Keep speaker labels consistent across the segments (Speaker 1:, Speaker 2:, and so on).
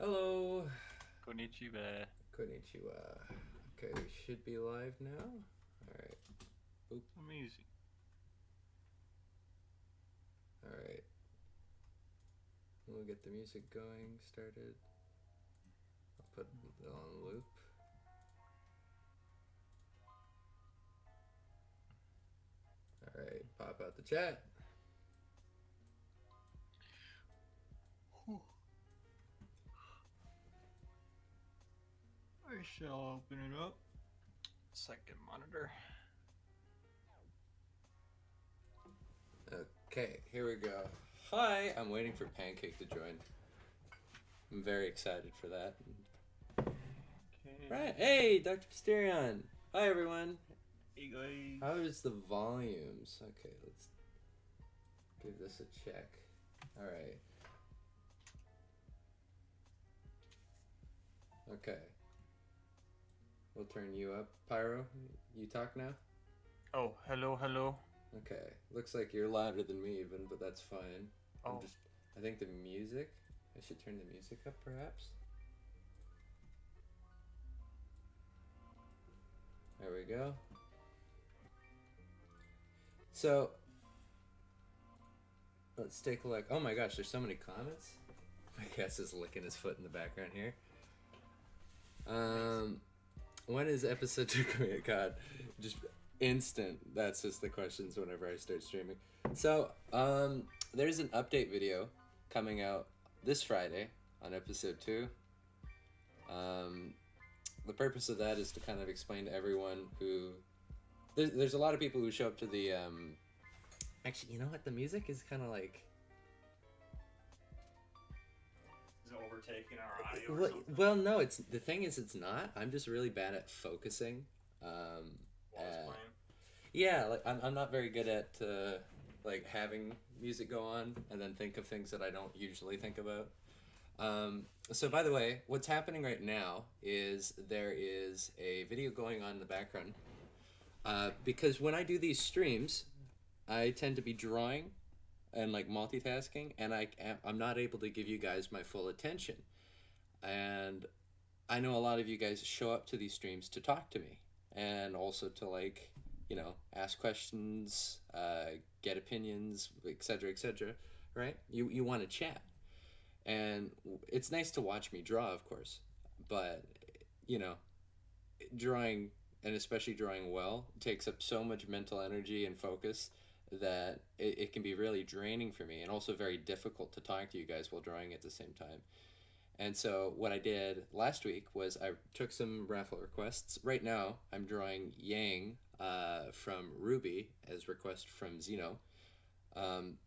Speaker 1: Hello.
Speaker 2: Konnichiwa.
Speaker 1: Konnichiwa. Okay, we should be live now. Alright. Oop.
Speaker 2: Amazing.
Speaker 1: Alright. We'll get the music going, started. I'll put it on loop. Alright, pop out the chat.
Speaker 2: I shall open it up. Second monitor.
Speaker 1: Okay, here we go. Hi, I'm waiting for Pancake to join. I'm very excited for that.
Speaker 2: Okay.
Speaker 1: Right. Hey, Dr. Mysterion. Hi, everyone.
Speaker 2: Hey guys.
Speaker 1: How is the volumes? Okay, let's give this a check. Alright. Okay. We'll turn you up. Pyro, you talk now?
Speaker 2: Oh, hello.
Speaker 1: Okay. Looks like you're louder than me even, but that's fine.
Speaker 2: Oh.
Speaker 1: I think the music, I should turn the music up perhaps. There we go. So, let's take a look. Oh my gosh, there's so many comments. My guest is licking his foot in the background here. When is episode 2 coming out? God, just instant. That's just the questions whenever I start streaming. So, there's an update video coming out this Friday on episode 2. The purpose of that is to kind of explain to everyone who... There's a lot of people who show up to the... Actually, you know what? The music is kind of like...
Speaker 2: Is it overtaking our audio or something?
Speaker 1: Well, no, the thing is, it's not. I'm just really bad at focusing.
Speaker 2: While it's playing?
Speaker 1: Yeah, like I'm not very good at like having music go on and then think of things that I don't usually think about. So by the way, what's happening right now is there is a video going on in the background. Because when I do these streams, I tend to be drawing and like multitasking, and I'm not able to give you guys my full attention. And I know a lot of you guys show up to these streams to talk to me and also to like, ask questions, get opinions, etc., right? You want to chat. And it's nice to watch me draw, of course, but drawing, and especially drawing well, takes up so much mental energy and focus that it can be really draining for me, and also very difficult to talk to you guys while drawing at the same time. And so what I did last week was I took some raffle requests. Right now I'm drawing Yang from Ruby as request from Zeno.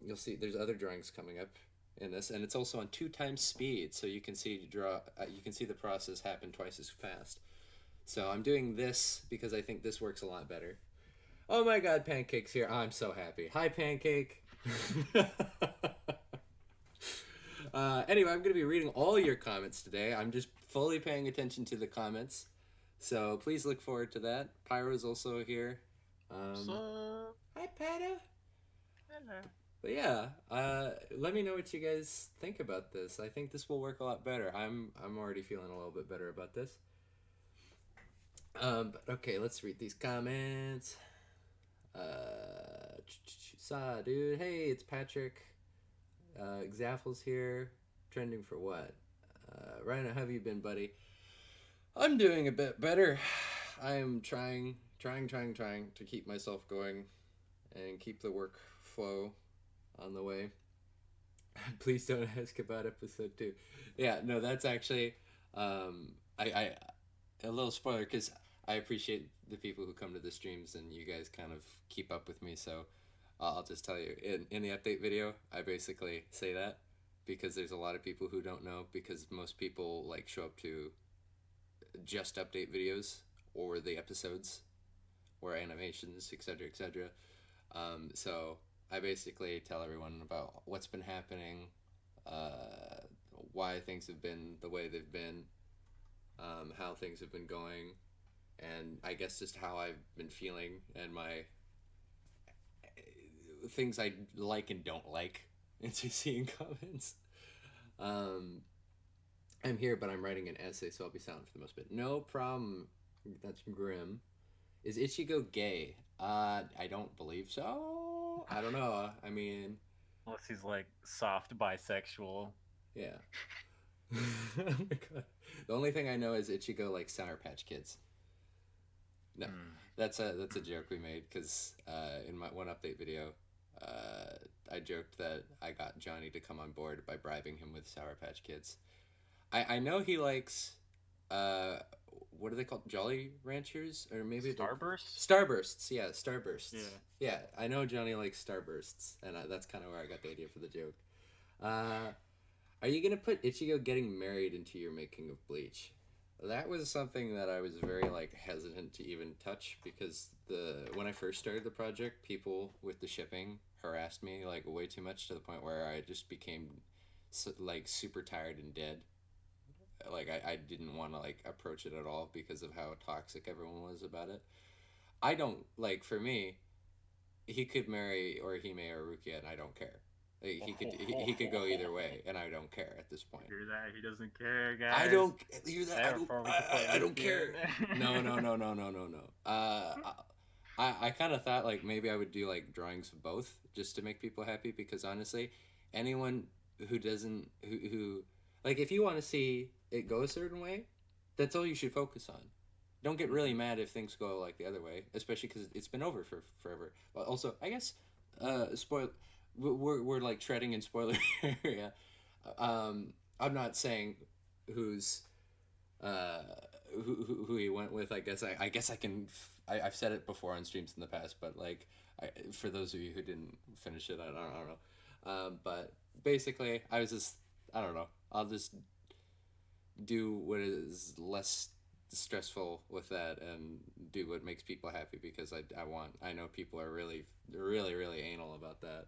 Speaker 1: You'll see there's other drawings coming up in this, and it's also on 2 times speed, so you can see you can see the process happen twice as fast. So I'm doing this because I think this works a lot better. Oh my god, Pancake's here. I'm so happy. Hi, Pancake. Anyway, I'm going to be reading all your comments today. I'm just fully paying attention to the comments. So please look forward to that. Pyro's also here.
Speaker 2: What's up?
Speaker 1: Hi, Pyro.
Speaker 2: Hello.
Speaker 1: But yeah, let me know what you guys think about this. I think this will work a lot better. I'm already feeling a little bit better about this. But okay, let's read these comments. Saw, dude. Hey, it's Patrick. Exaffle's here. Trending for what? Ryno, how have you been, buddy? I'm doing a bit better. I am trying to keep myself going and keep the workflow on the way. Please don't ask about episode 2. Yeah, no, that's actually I a little spoiler, because I appreciate the people who come to the streams and you guys kind of keep up with me. So I'll just tell you, in the update video, I basically say that because there's a lot of people who don't know, because most people like show up to just update videos or the episodes or animations, etc. So I basically tell everyone about what's been happening, why things have been the way they've been, how things have been going, and I guess just how I've been feeling and my things I like and don't like into seeing comments. I'm here, but I'm writing an essay, so I'll be silent for the most bit. No problem. That's grim. Is Ichigo gay? I don't believe so. I don't know. I mean,
Speaker 3: Unless he's like soft bisexual.
Speaker 1: yeah. Oh my god. The only thing I know is Ichigo likes Sour Patch Kids. No, that's a joke we made because in my one update video, I joked that I got Johnny to come on board by bribing him with Sour Patch Kids. I know he likes what are they called? Jolly Ranchers or maybe
Speaker 3: Starburst?
Speaker 1: Starbursts. Yeah, Starbursts.
Speaker 3: Yeah.
Speaker 1: Yeah, I know Johnny likes Starbursts, and that's kind of where I got the idea for the joke. Uh, are you gonna put Ichigo getting married into your making of Bleach? That was something that I was very like hesitant to even touch because when I first started the project, people with the shipping harassed me like way too much to the point where I just became like super tired and dead. Like I didn't want to like approach it at all because of how toxic everyone was about it. I don't like for me, he could marry or Hime or Rukia, and I don't care. Like, he could go either way, and I don't care at this point.
Speaker 3: Hear that? He doesn't care, guys.
Speaker 1: I don't hear that. I don't care. No. I kind of thought like maybe I would do like drawings of both just to make people happy because honestly, anyone who doesn't who like if you want to see it go a certain way, that's all you should focus on. Don't get really mad if things go like the other way, especially because it's been over for forever. But also, I guess, spoil. We're like treading in spoiler area. I'm not saying who's who he went with. I guess I can. I've said it before on streams in the past, but like for those of you who didn't finish it, I don't know. But basically, I don't know. I'll just do what is less stressful with that and do what makes people happy because I know people are really anal about that.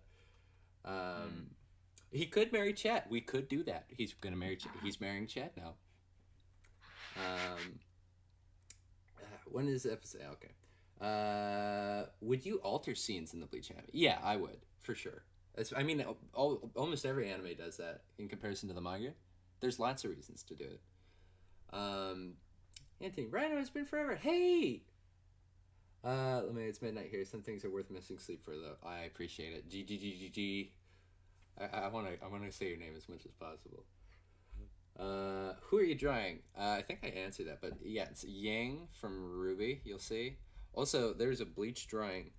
Speaker 1: He could marry Chet. We could do that. He's gonna marry. He's marrying Chet now. When is the episode? Okay. Would you alter scenes in the Bleach anime? Yeah, I would for sure. I mean, almost every anime does that in comparison to the manga. There's lots of reasons to do it. Anthony, Ryno, it's been forever. Hey. It's midnight here. Some things are worth missing sleep for, though. I appreciate it. G. I wanna say your name as much as possible. Who are you drawing? I think I answered that, but yeah, it's Yang from Ruby. You'll see. Also, there's a Bleach drawing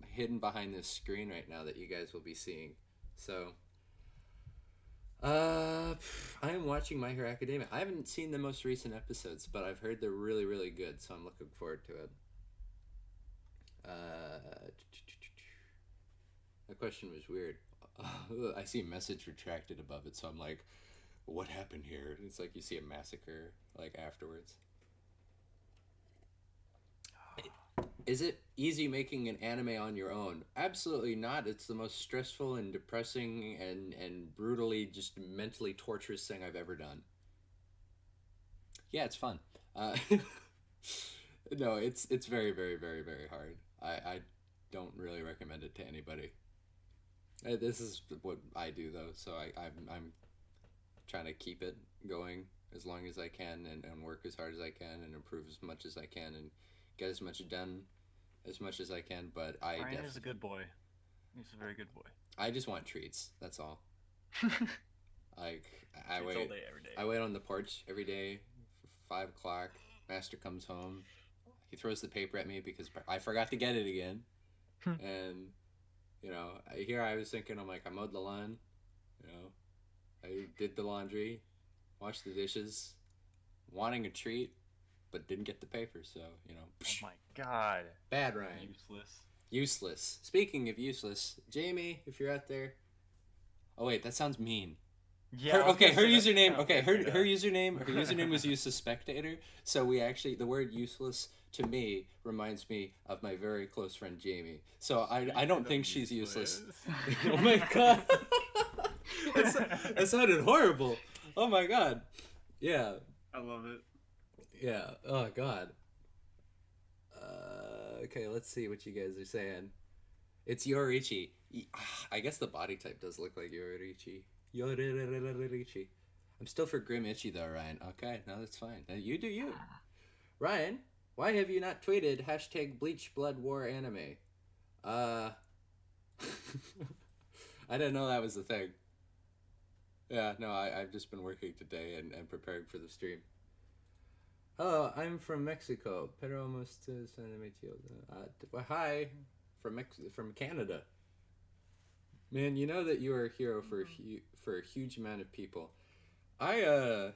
Speaker 1: hidden behind this screen right now that you guys will be seeing. So, I am watching My Hero Academia. I haven't seen the most recent episodes, but I've heard they're really good, so I'm looking forward to it. That question was weird. I see a message retracted above it, so I'm like, what happened here? It's like you see a massacre like afterwards. Is it easy making an anime on your own? Absolutely not. It's the most stressful and depressing and brutally just mentally torturous thing I've ever done. Yeah, it's fun. No, it's very hard. I don't really recommend it to anybody. This is what I do though, so I'm trying to keep it going as long as I can and work as hard as I can and improve as much as I can and get as much done as much as I can, but
Speaker 3: Ryan is a good boy. He's a very good boy.
Speaker 1: I just want treats, that's all. Like I wait
Speaker 3: all day, every day.
Speaker 1: I wait on the porch every day for 5 o'clock. Master comes home. He throws the paper at me because I forgot to get it again. And here I was thinking, I'm like, I mowed the lawn, I did the laundry, washed the dishes, wanting a treat, but didn't get the paper, so,
Speaker 3: Oh my god.
Speaker 1: Bad Ryan. Useless. Speaking of useless, Jamie, if you're out there. Oh wait, that sounds mean.
Speaker 3: Yeah.
Speaker 1: Her username. Okay, her username was useless spectator. So the word useless to me reminds me of my very close friend Jamie. So I don't think she's useless. Oh my god. That sounded horrible. Oh my god. Yeah.
Speaker 2: I love it.
Speaker 1: Yeah. Oh god. Okay, let's see what you guys are saying. It's Yorichi. I guess the body type does look like Yorichi. Yorichi. I'm still for Grim Itchy though, Ryan. Okay, no, that's fine. You do you. Ryan, why have you not tweeted hashtag Bleach Blood War anime? I didn't know that was the thing. Yeah, no, I've just been working today and preparing for the stream. Hello, I'm from Mexico. Pero hi, from Canada. Man, you know that you are a hero for a huge amount of people. I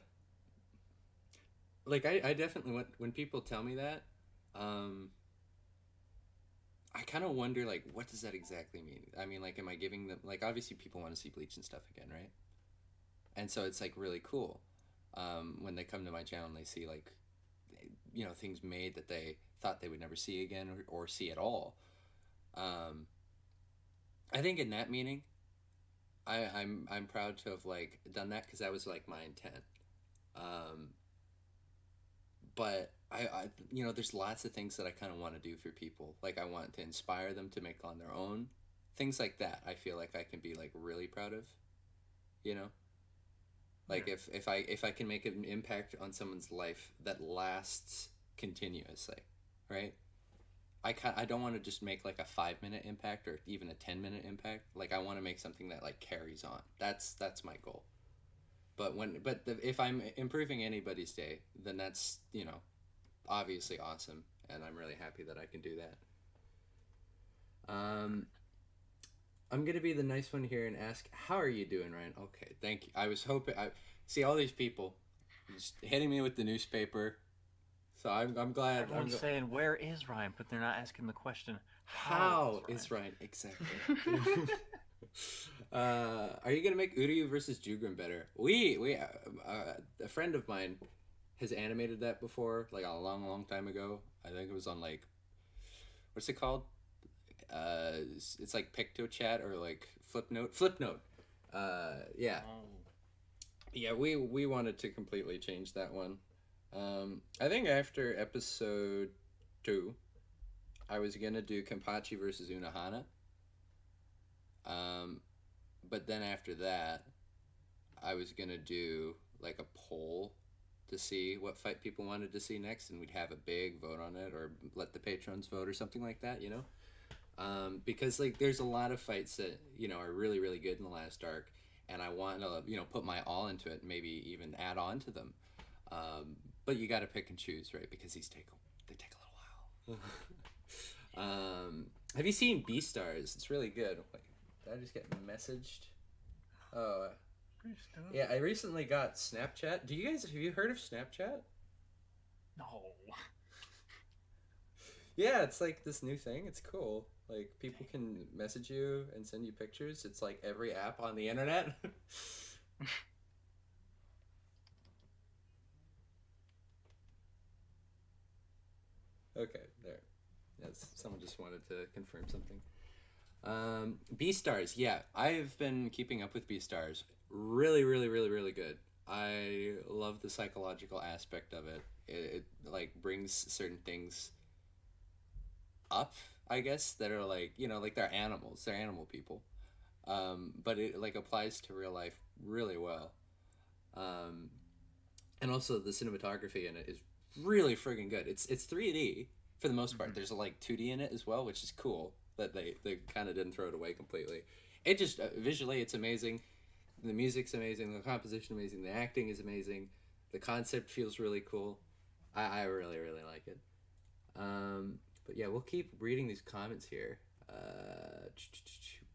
Speaker 1: I definitely when people tell me that, I kind of wonder like what does that exactly mean? I mean, like, am I giving them like obviously people want to see Bleach and stuff again, right? And so it's like really cool when they come to my channel and they see like things made that they thought they would never see again or see at all. I think in that meaning, I'm proud to have like done that because that was like my intent. But I there's lots of things that I kind of want to do for people. Like I want to inspire them to make on their own things like that. I feel like I can be like really proud of, you know. Like
Speaker 3: Yeah.
Speaker 1: if I can make an impact on someone's life that lasts continuously, right? I don't want to just make like a 5-minute impact or even a 10-minute impact. Like I want to make something that like carries on. That's my goal. If I'm improving anybody's day, then that's obviously awesome, and I'm really happy that I can do that. I'm gonna be the nice one here and ask, how are you doing, Ryan? Okay, thank you. I was hoping I see all these people just hitting me with the newspaper, so I'm glad.
Speaker 3: Everyone's saying, "Where is Ryan?" But they're not asking the question,
Speaker 1: How is Ryan? Exactly. Are you gonna make Uryu versus Jugrim better? A friend of mine has animated that before, like a long time ago. I think it was on like, what's it called? It's like PictoChat or like Flipnote. Yeah.
Speaker 3: Oh.
Speaker 1: Yeah, we wanted to completely change that one. I think after episode 2, I was gonna do Kenpachi versus Unohana. But then after that, I was gonna do like a poll to see what fight people wanted to see next, and we'd have a big vote on it, or let the patrons vote, or something like that. Because like there's a lot of fights that are really really good in the last arc, and I want to put my all into it, and maybe even add on to them. But you got to pick and choose, right? Because they take a little while. Have you seen Beastars? It's really good. Wait, did I just get messaged? Oh, yeah. I recently got Snapchat. Have you heard of Snapchat?
Speaker 3: No.
Speaker 1: Yeah, it's like this new thing. It's cool. Like people can message you and send you pictures. It's like every app on the internet. Okay, there. Yes, someone just wanted to confirm something. Beastars, yeah, I've been keeping up with Beastars. Really, really, really, really good. I love the psychological aspect of it. It like brings certain things up, I guess, that are like like they're animals. They're animal people. But it like applies to real life really well. Um, and also the cinematography in it is really friggin' good. It's 3D for the most part. There's like 2D in it as well, which is cool. That they kind of didn't throw it away completely. It just visually it's amazing. The music's amazing. The composition amazing. The acting is amazing. The concept feels really cool. I really really like it. But yeah, we'll keep reading these comments here.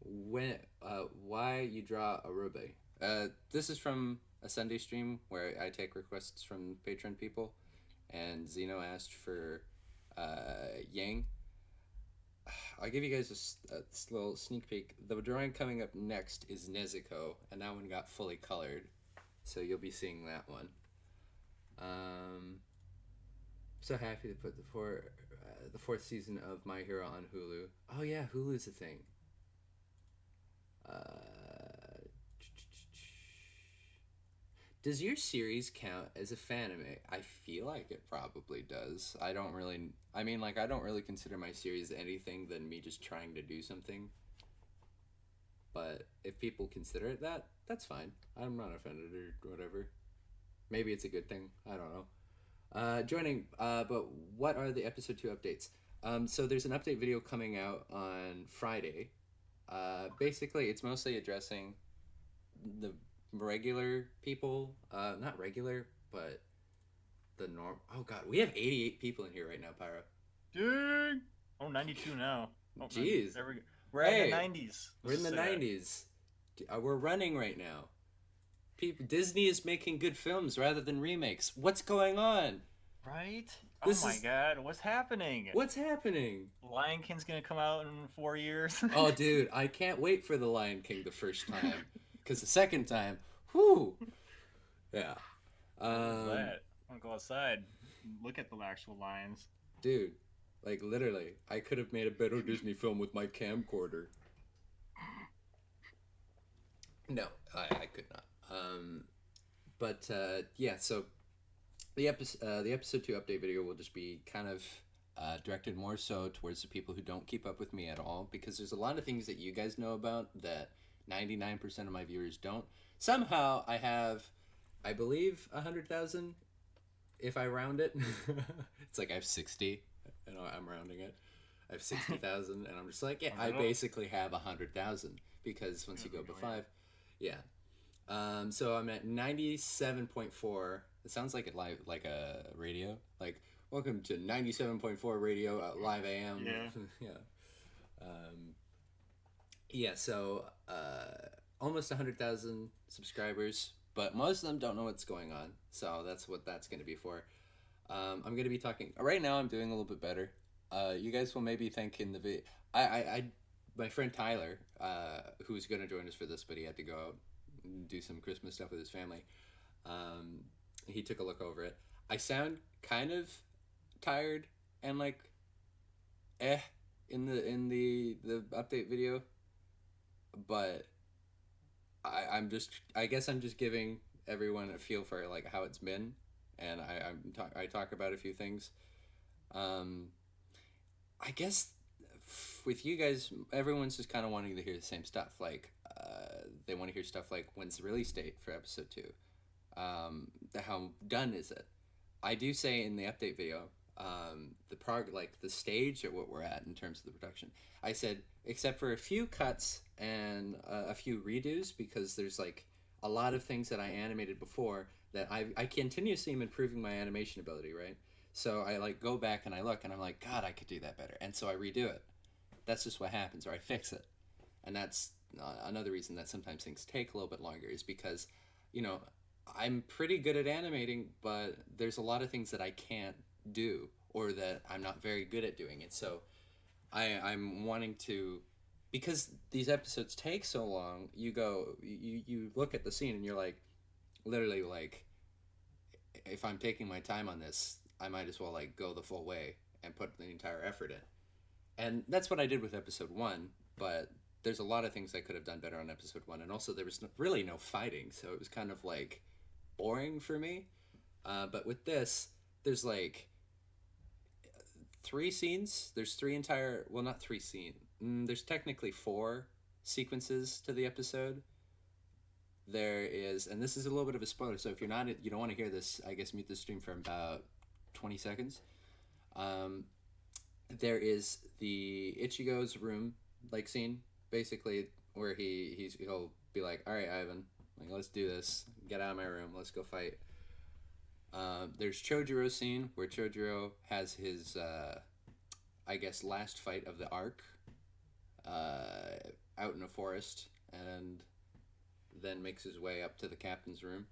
Speaker 1: Why you draw a Ruby? This is from a Sunday stream where I take requests from patron people, and Zeno asked for Yang. I'll give you guys a little sneak peek. The drawing coming up next is Nezuko, and that one got fully colored, so you'll be seeing that one. So happy to put the fourth season of My Hero on Hulu. Oh yeah, Hulu's a thing. Does your series count as a fanime? I feel like it probably does. I don't really consider my series anything than me just trying to do something. But if people consider it that, that's fine. I'm not offended or whatever. Maybe it's a good thing. I don't know. But what are the episode 2 updates? So there's an update video coming out on Friday. Basically, it's mostly addressing the regular people. Not regular, but the norm. Oh, God. We have 88 people in here right now, Pyro.
Speaker 3: Dang! Oh, 92 now. Oh,
Speaker 1: Jeez.
Speaker 3: There we go. We're in the 90s.
Speaker 1: We're in the 90s. We're running right now. Disney is making good films rather than remakes. What's going on?
Speaker 3: Right?
Speaker 1: This
Speaker 3: oh my
Speaker 1: is-
Speaker 3: god, what's happening?
Speaker 1: What's happening?
Speaker 3: Lion King's gonna come out in 4 years.
Speaker 1: Oh, dude, I can't wait for The Lion King the first time. Because the second time, whew. Yeah.
Speaker 3: What's that? I want to go outside. Look at the actual lions.
Speaker 1: Dude, like literally, I could have made a better Disney film with my camcorder. No, I could not. Yeah, so the episode 2 update video will just be kind of directed more so towards the people who don't keep up with me at all, because there's a lot of things that you guys know about that 99% of my viewers don't. Somehow I have, I believe, 100,000 if I round it. It's like I have 60 and I'm rounding it. I have 60,000 and I'm just like, yeah, I basically have 100,000 because once you go to 5, yeah. So I'm at 97.4. It sounds like a radio. Like, welcome to 97.4 radio live AM.
Speaker 3: Yeah.
Speaker 1: Yeah. So almost 100,000 subscribers, but most of them don't know what's going on. So that's what that's going to be for. I'm going to be talking right now. I'm doing a little bit better. You guys will maybe think in the video. My friend Tyler, who was going to join us for this, but he had to go out and do some Christmas stuff with his family. He took a look over it. I sound kind of tired and like in the update video, but I guess I'm just giving everyone a feel for like how it's been, and I talk about a few things. I guess with you guys, everyone's just kind of wanting to hear the same stuff. Like, they want to hear stuff like, when's the release date for episode 2? How done is it? I do say in the update video, the stage at what we're at in terms of the production. I said, except for a few cuts and a few redos, because there's like a lot of things that I animated before that I continuously am improving my animation ability, right? So I like go back and I look and I'm like, God, I could do that better. And so I redo it. That's just what happens, or I fix it. And that's another reason that sometimes things take a little bit longer, is because, I'm pretty good at animating, but there's a lot of things that I can't do or that I'm not very good at doing. And so I'm wanting to, because these episodes take so long, you look at the scene and you're like, literally like, if I'm taking my time on this, I might as well like go the full way and put the entire effort in. And that's what I did with episode 1, but there's a lot of things I could have done better on episode 1. And also there was really no fighting, so it was kind of like boring for me. But with this, there's like 3 scenes. There's 3 entire, well, not 3 scenes. There's technically 4 sequences to the episode. There is, and this is a little bit of a spoiler, so if you don't want to hear this, I guess mute the stream for about 20 seconds. There is the Ichigo's room like scene, basically, where he'll be like, all right, Ivan, like, let's do this, get out of my room, let's go fight. There's Chojiro's scene where Chojiro has his I guess last fight of the arc out in a forest, and then makes his way up to the captain's room.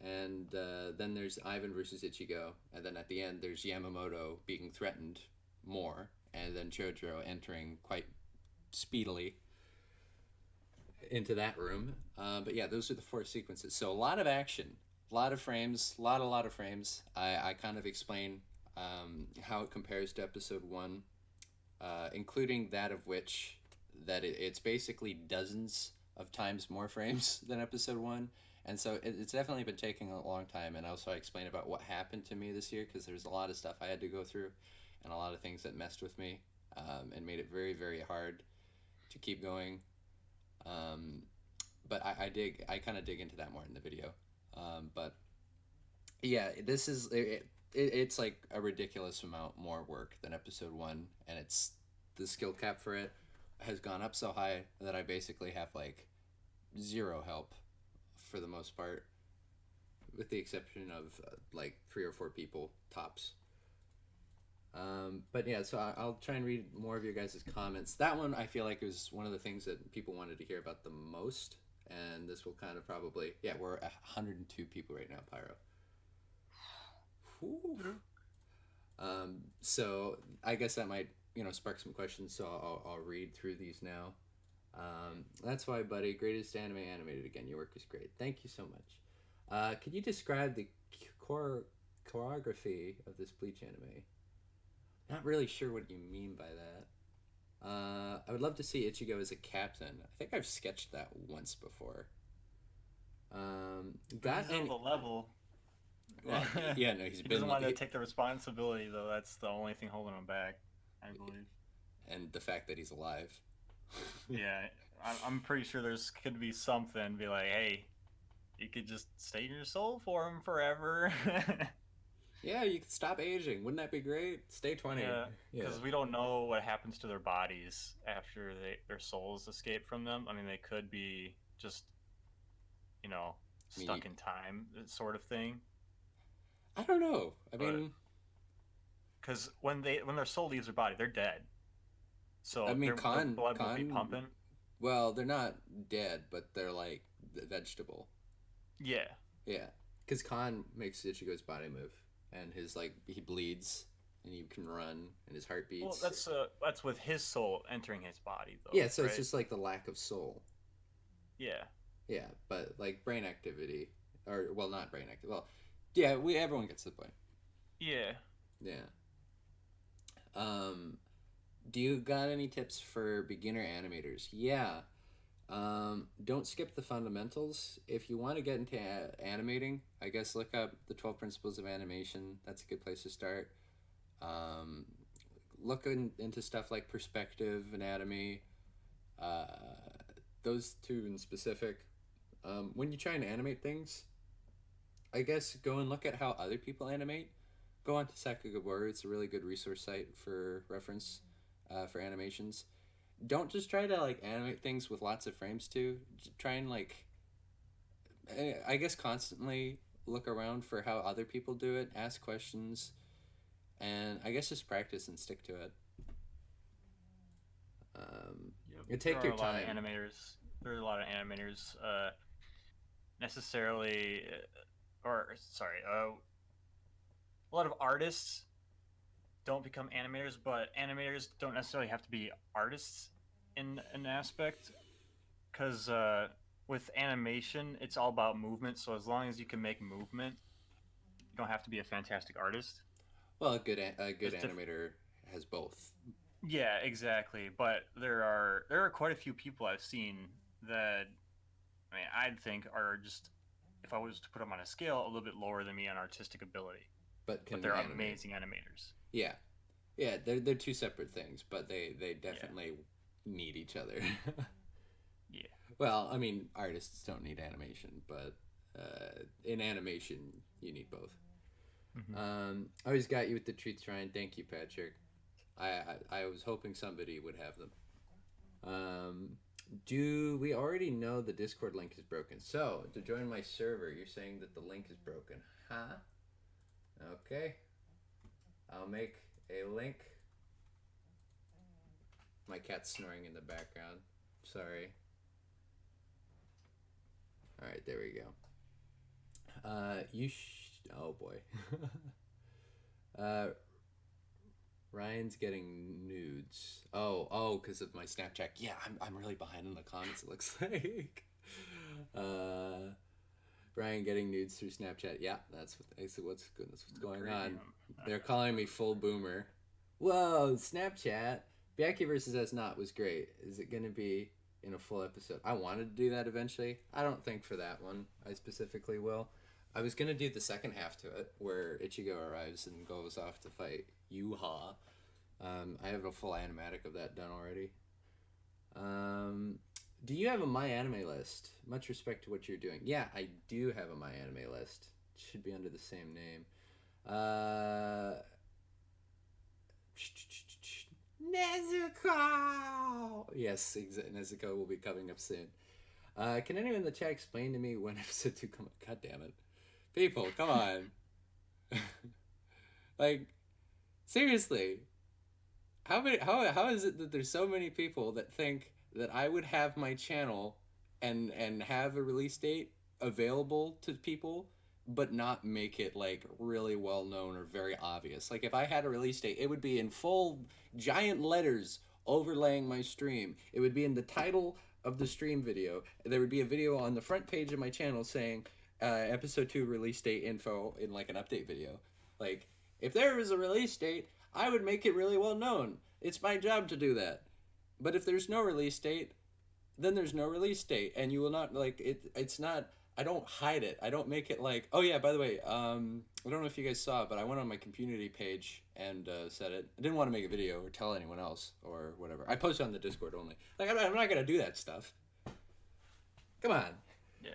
Speaker 1: And then there's Ivan versus Ichigo, and then at the end there's Yamamoto being threatened more, and then Chojiro entering quite speedily into that room. But yeah, those are the 4 sequences. So a lot of action, a lot of frames, a lot of frames. I kind of explain how it compares to episode 1, including that of which that it's basically dozens of times more frames than episode 1. And so it's definitely been taking a long time. And also I explain about what happened to me this year, because there's a lot of stuff I had to go through and a lot of things that messed with me and made it very, very hard to keep going. But I kind of dig into that more in the video. But Yeah, this is it's like a ridiculous amount more work than episode 1, and it's the skill cap for it has gone up so high that I basically have like zero help for the most part, with the exception of like 3 or 4 people tops. But yeah, so I'll try and read more of your guys' comments. That one I feel like was one of the things that people wanted to hear about the most, and this will kind of probably we're 102 people right now, Pyro. Whew. So I guess that might spark some questions. So I'll read through these now. That's why, buddy. Greatest anime animated again. Your work is great. Thank you so much. Could you describe the choreography of this Bleach anime? Not really sure what you mean by that. I would love to see Ichigo as a captain. I think I've sketched that once before. Got
Speaker 3: He's on
Speaker 1: any?
Speaker 3: the level.
Speaker 1: Well, yeah, no,
Speaker 3: he doesn't want to take the responsibility, though. That's the only thing holding him back, I believe.
Speaker 1: And the fact that he's alive.
Speaker 3: Yeah, I'm pretty sure there's could be something. Be like, hey, you could just stay in your soul for him forever.
Speaker 1: Yeah, you could stop aging. Wouldn't that be great? Stay 20.
Speaker 3: Yeah, because we don't know what happens to their bodies after their souls escape from them. I mean, they could be just, stuck in time, sort of thing.
Speaker 1: I don't know. I mean,
Speaker 3: because when their soul leaves their body, they're dead. So
Speaker 1: I mean,
Speaker 3: their blood will be pumping.
Speaker 1: Well, they're not dead, but they're like vegetable.
Speaker 3: Yeah.
Speaker 1: Yeah, because Khan makes Ichigo's body move, and his he bleeds, and he can run, and his heart beats.
Speaker 3: Well, that's with his soul entering his body, though.
Speaker 1: Yeah, so
Speaker 3: right?
Speaker 1: It's just like the lack of soul.
Speaker 3: Yeah.
Speaker 1: Yeah, but like brain activity, or well, not brain activity. Well, yeah, everyone gets the point.
Speaker 3: Yeah.
Speaker 1: Yeah. Do you got any tips for beginner animators? Yeah. Don't skip the fundamentals. If you want to get into animating, I guess look up the 12 Principles of Animation. That's a good place to start. Look into stuff like perspective, anatomy, those two in specific. When you try and animate things, I guess go and look at how other people animate. Go on to Sakagabura. It's a really good resource site for reference for animations. Don't just try to animate things with lots of frames too. Try and I guess constantly look around for how other people do it, ask questions, and I guess just practice and stick to it. Take your time.
Speaker 3: There are a lot of animators necessarily, a lot of artists don't become animators, but animators don't necessarily have to be artists in an aspect, because with animation, it's all about movement. So as long as you can make movement, you don't have to be a fantastic artist.
Speaker 1: Well, a good animator has both.
Speaker 3: Yeah, exactly. But there are quite a few people I've seen that, I mean, I'd think are just, if I was to put them on a scale, a little bit lower than me on artistic ability. But they're amazing animators.
Speaker 1: Yeah. Yeah, they're two separate things, but they definitely need each other.
Speaker 3: Yeah.
Speaker 1: Well, I mean, artists don't need animation, but in animation, you need both. Mm-hmm. I always got you with the treats, Ryan. Thank you, Patrick. I was hoping somebody would have them. Do we already know the Discord link is broken? So, to join my server, you're saying that the link is broken. Huh? Okay. I'll make a link. My cat's snoring in the background. Sorry. Alright, there we go. Oh boy. Ryan's getting nudes. Oh, because of my Snapchat. Yeah, I'm really behind in the comments, it looks like. Ryan getting nudes through Snapchat. Yeah, that's what's going on. They're calling me full boomer. Whoa, Snapchat. Bianchi versus S Not was great. Is it going to be in a full episode? I wanted to do that eventually. I don't think for that one I specifically will. I was going to do the second half to it, where Ichigo arrives and goes off to fight Yuha. I have a full animatic of that done already. Do you have a My Anime list? Much respect to what you're doing. Yeah, I do have a My Anime list. should be under the same name. Nezuko! Yes, Nezuko will be coming up soon. Can anyone in the chat explain to me when episode 2 come up? God damn it. People, come on. Like, seriously. How is it that there's so many people that think that I would have my channel and have a release date available to people but not make it like really well known or very obvious? Like if I had a release date, it would be in full giant letters overlaying my stream. It would be in the title of the stream video. There would be a video on the front page of my channel saying episode 2 release date info in like an update video. Like if there was a release date, I would make it really well known. It's my job to do that. But if there's no release date, then there's no release date, and you will not like it. It's not. I don't hide it. I don't make it like. Oh yeah, by the way, I don't know if you guys saw it, but I went on my community page and said it. I didn't want to make a video or tell anyone else or whatever. I posted on the Discord only. Like I'm not gonna do that stuff. Come on.
Speaker 3: Yeah,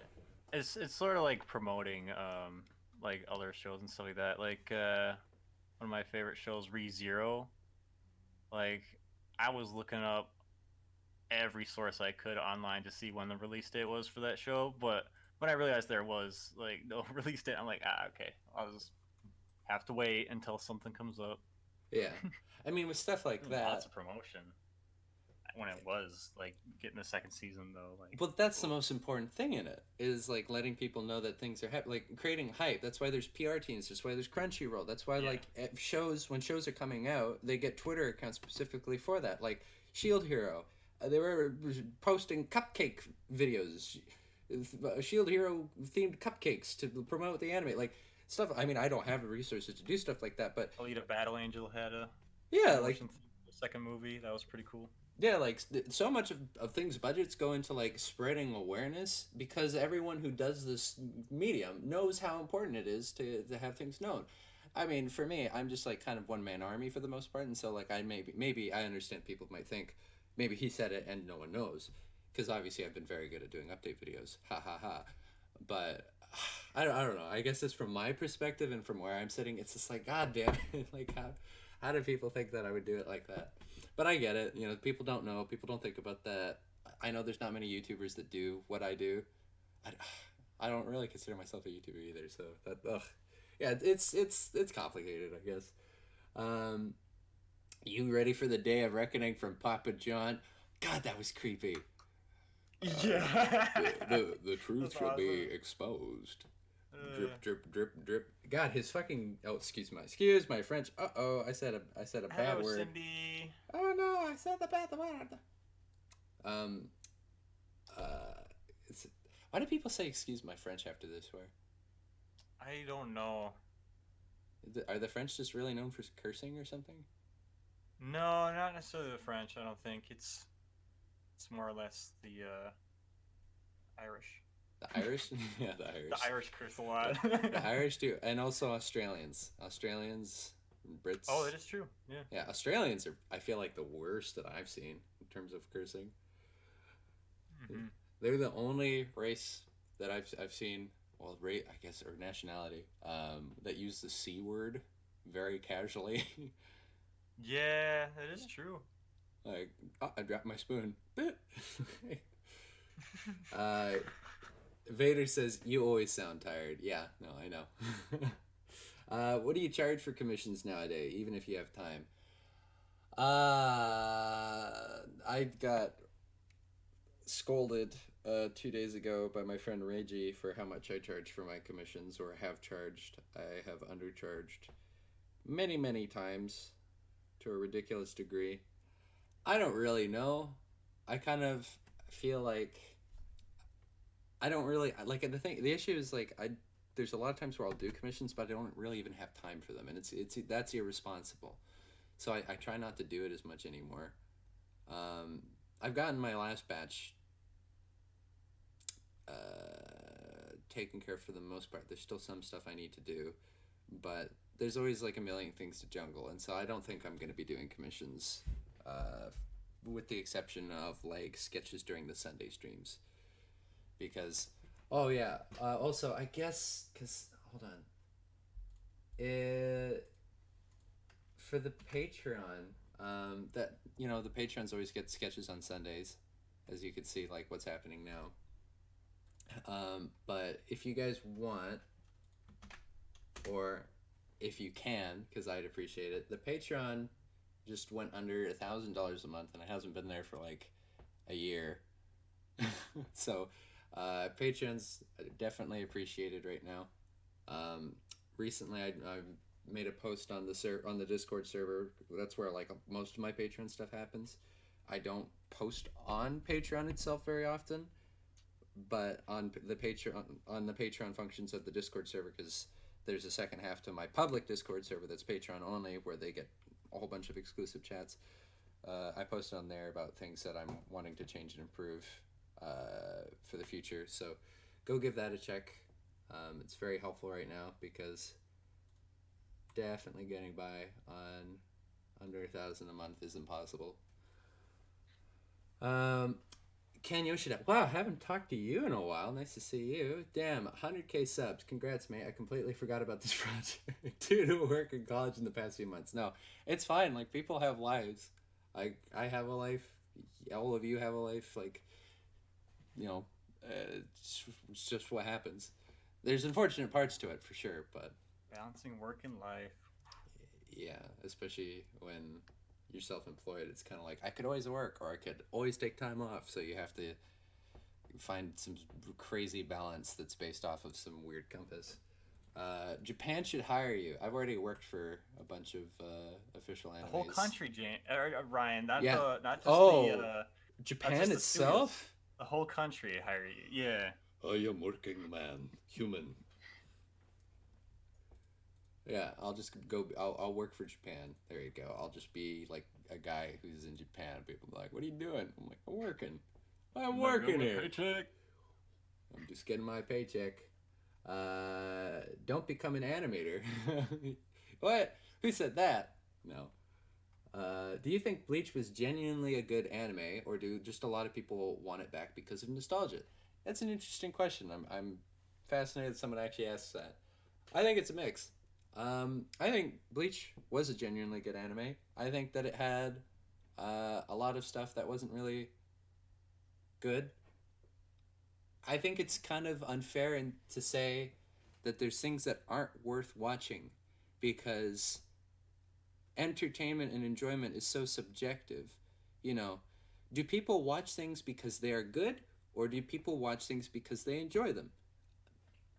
Speaker 3: it's sort of like promoting like other shows and stuff like that. Like one of my favorite shows, ReZero. Like I was looking up every source I could online to see when the release date was for that show, but when I realized there was like no release date, I'm like, okay, I'll just have to wait until something comes up.
Speaker 1: Yeah, I mean with stuff like that,
Speaker 3: lots of promotion when it was like getting the second season though. Like,
Speaker 1: but that's the most important thing in it is like letting people know that things are like creating hype. That's why there's PR teams. That's why there's Crunchyroll. That's why like shows when shows are coming out, they get Twitter accounts specifically for that. Like Shield Hero, they were posting cupcake videos, Shield Hero themed cupcakes to promote the anime. Like stuff. I mean, I don't have the resources to do stuff like that, but
Speaker 3: Alita Battle Angel had a
Speaker 1: like
Speaker 3: the second movie that was pretty cool.
Speaker 1: Yeah, like so much of things budgets go into like spreading awareness because everyone who does this medium knows how important it is to have things known. I mean, for me, I'm just like kind of one man army for the most part, and so like I maybe I understand people might think maybe he said it and no one knows because obviously I've been very good at doing update videos. Ha ha ha. But I don't know. I guess it's from my perspective and from where I'm sitting, it's just like god damn it. Like how do people think that I would do it like that? But I get it. You know, people don't know. People don't think about that. I know there's not many YouTubers that do what I do. I don't really consider myself a YouTuber either. So that yeah, it's complicated, I guess. You ready for the day of reckoning from Papa John? God, that was creepy.
Speaker 3: Yeah.
Speaker 1: The truth shall be exposed. Drip, drip, drip, drip. God, his fucking. Oh, excuse my French. I said a bad word.
Speaker 3: Cindy.
Speaker 1: Oh no, I said the bad word. Why do people say excuse my French after this swear?
Speaker 3: I don't know.
Speaker 1: Are the French just really known for cursing or something?
Speaker 3: No, not necessarily the French. I don't think it's more or less the Irish.
Speaker 1: The Irish? Yeah, the Irish.
Speaker 3: The Irish curse a lot.
Speaker 1: The Irish do, and also Australians, Brits.
Speaker 3: Oh, that is true. Yeah.
Speaker 1: Yeah, Australians are. I feel like the worst that I've seen in terms of cursing.
Speaker 3: Mm-hmm.
Speaker 1: They're the only race that I've seen. Well, I guess, or nationality that use the C word very casually.
Speaker 3: Yeah, that is true.
Speaker 1: Like, I dropped my spoon. Vader says, you always sound tired. Yeah, no, I know. What do you charge for commissions nowadays, even if you have time? I got scolded 2 days ago by my friend Reggie for how much I charge for my commissions, or have charged. I have undercharged many, many times to a ridiculous degree. I don't really know. I kind of feel like I don't really like the issue is like there's a lot of times where I'll do commissions, but I don't really even have time for them, and that's irresponsible. So I try not to do it as much anymore. I've gotten my last batch taken care of for the most part. There's still some stuff I need to do, but there's always like a million things to jungle, and so I don't think I'm going to be doing commissions, with the exception of like sketches during the Sunday streams, because also I guess because hold on. It for the Patreon. That the patrons always get sketches on Sundays, as you can see, like what's happening now. But if you guys want, or if you can, because I'd appreciate it, the Patreon just went under $1,000 a month, and it hasn't been there for like a year. So, Patreon's definitely appreciated right now. Recently, I made a post on the Discord server. That's where like most of my Patreon stuff happens. I don't post on Patreon itself very often, but on the Patreon functions of the Discord server, because there's a second half to my public Discord server that's Patreon only, where they get a whole bunch of exclusive chats. I post on there about things that I'm wanting to change and improve for the future. So go give that a check. It's very helpful right now, because definitely getting by on under 1,000 a month is impossible. Ken Yoshida. Wow, I haven't talked to you in a while. Nice to see you. Damn, 100K subs. Congrats, mate. I completely forgot about this project due to work in college in the past few months. No, it's fine. Like, people have lives. I have a life. All of you have a life. Like, it's just what happens. There's unfortunate parts to it, for sure, but...
Speaker 3: Balancing work and life.
Speaker 1: Yeah, especially when you're self-employed. It's kind of like, I could always work, or I could always take time off, so you have to find some crazy balance that's based off of some weird compass. Japan should hire you. I've already worked for a bunch of official animes.
Speaker 3: The whole country, Ryan. Not
Speaker 1: Yeah.
Speaker 3: not just
Speaker 1: Japan
Speaker 3: not just the
Speaker 1: itself?
Speaker 3: studios. The whole country hire you. Yeah.
Speaker 1: I am working man, human. Yeah, I'll just go. I'll work for Japan. There you go. I'll just be like a guy who's in Japan. People be like, "What are you doing?" I'm like, "I'm working. I'm working here.
Speaker 3: Paycheck.
Speaker 1: I'm just getting my paycheck." Don't become an animator. What? Who said that? No. Do you think Bleach was genuinely a good anime, or do just a lot of people want it back because of nostalgia? That's an interesting question. I'm fascinated that someone actually asks that. I think it's a mix. I think Bleach was a genuinely good anime. I think that it had a lot of stuff that wasn't really good. I think it's kind of unfair to say that there's things that aren't worth watching, because entertainment and enjoyment is so subjective. Do people watch things because they are good, or do people watch things because they enjoy them?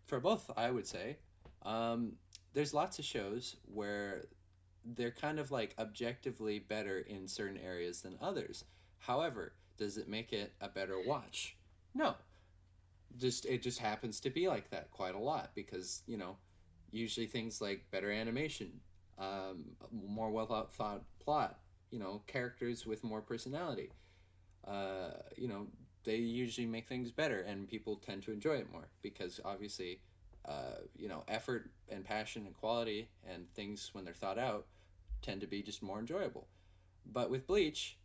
Speaker 1: For both, I would say. There's lots of shows where they're kind of like objectively better in certain areas than others. However, does it make it a better watch? No. It just happens to be like that quite a lot, because usually things like better animation, more well thought plot, characters with more personality, they usually make things better, and people tend to enjoy it more, because obviously effort and passion and quality and things, when they're thought out, tend to be just more enjoyable. But with Bleach,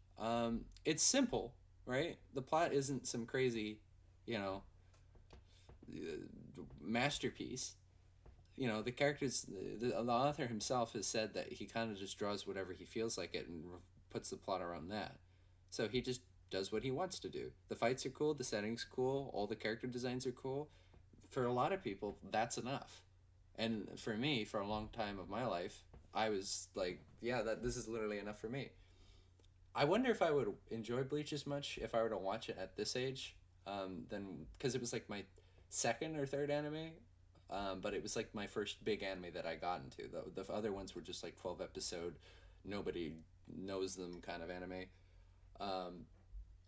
Speaker 1: it's simple, right? The plot isn't some crazy, masterpiece. The characters, the author himself has said that he kind of just draws whatever he feels like it and puts the plot around that. So he just does what he wants to do. The fights are cool, the setting's cool, all the character designs are cool. For a lot of people, that's enough. And for me, for a long time of my life, I was like, yeah, this is literally enough for me. I wonder if I would enjoy Bleach as much if I were to watch it at this age, then, because it was like my second or third anime, but it was like my first big anime that I got into. The other ones were just like 12 episode, nobody knows them kind of anime.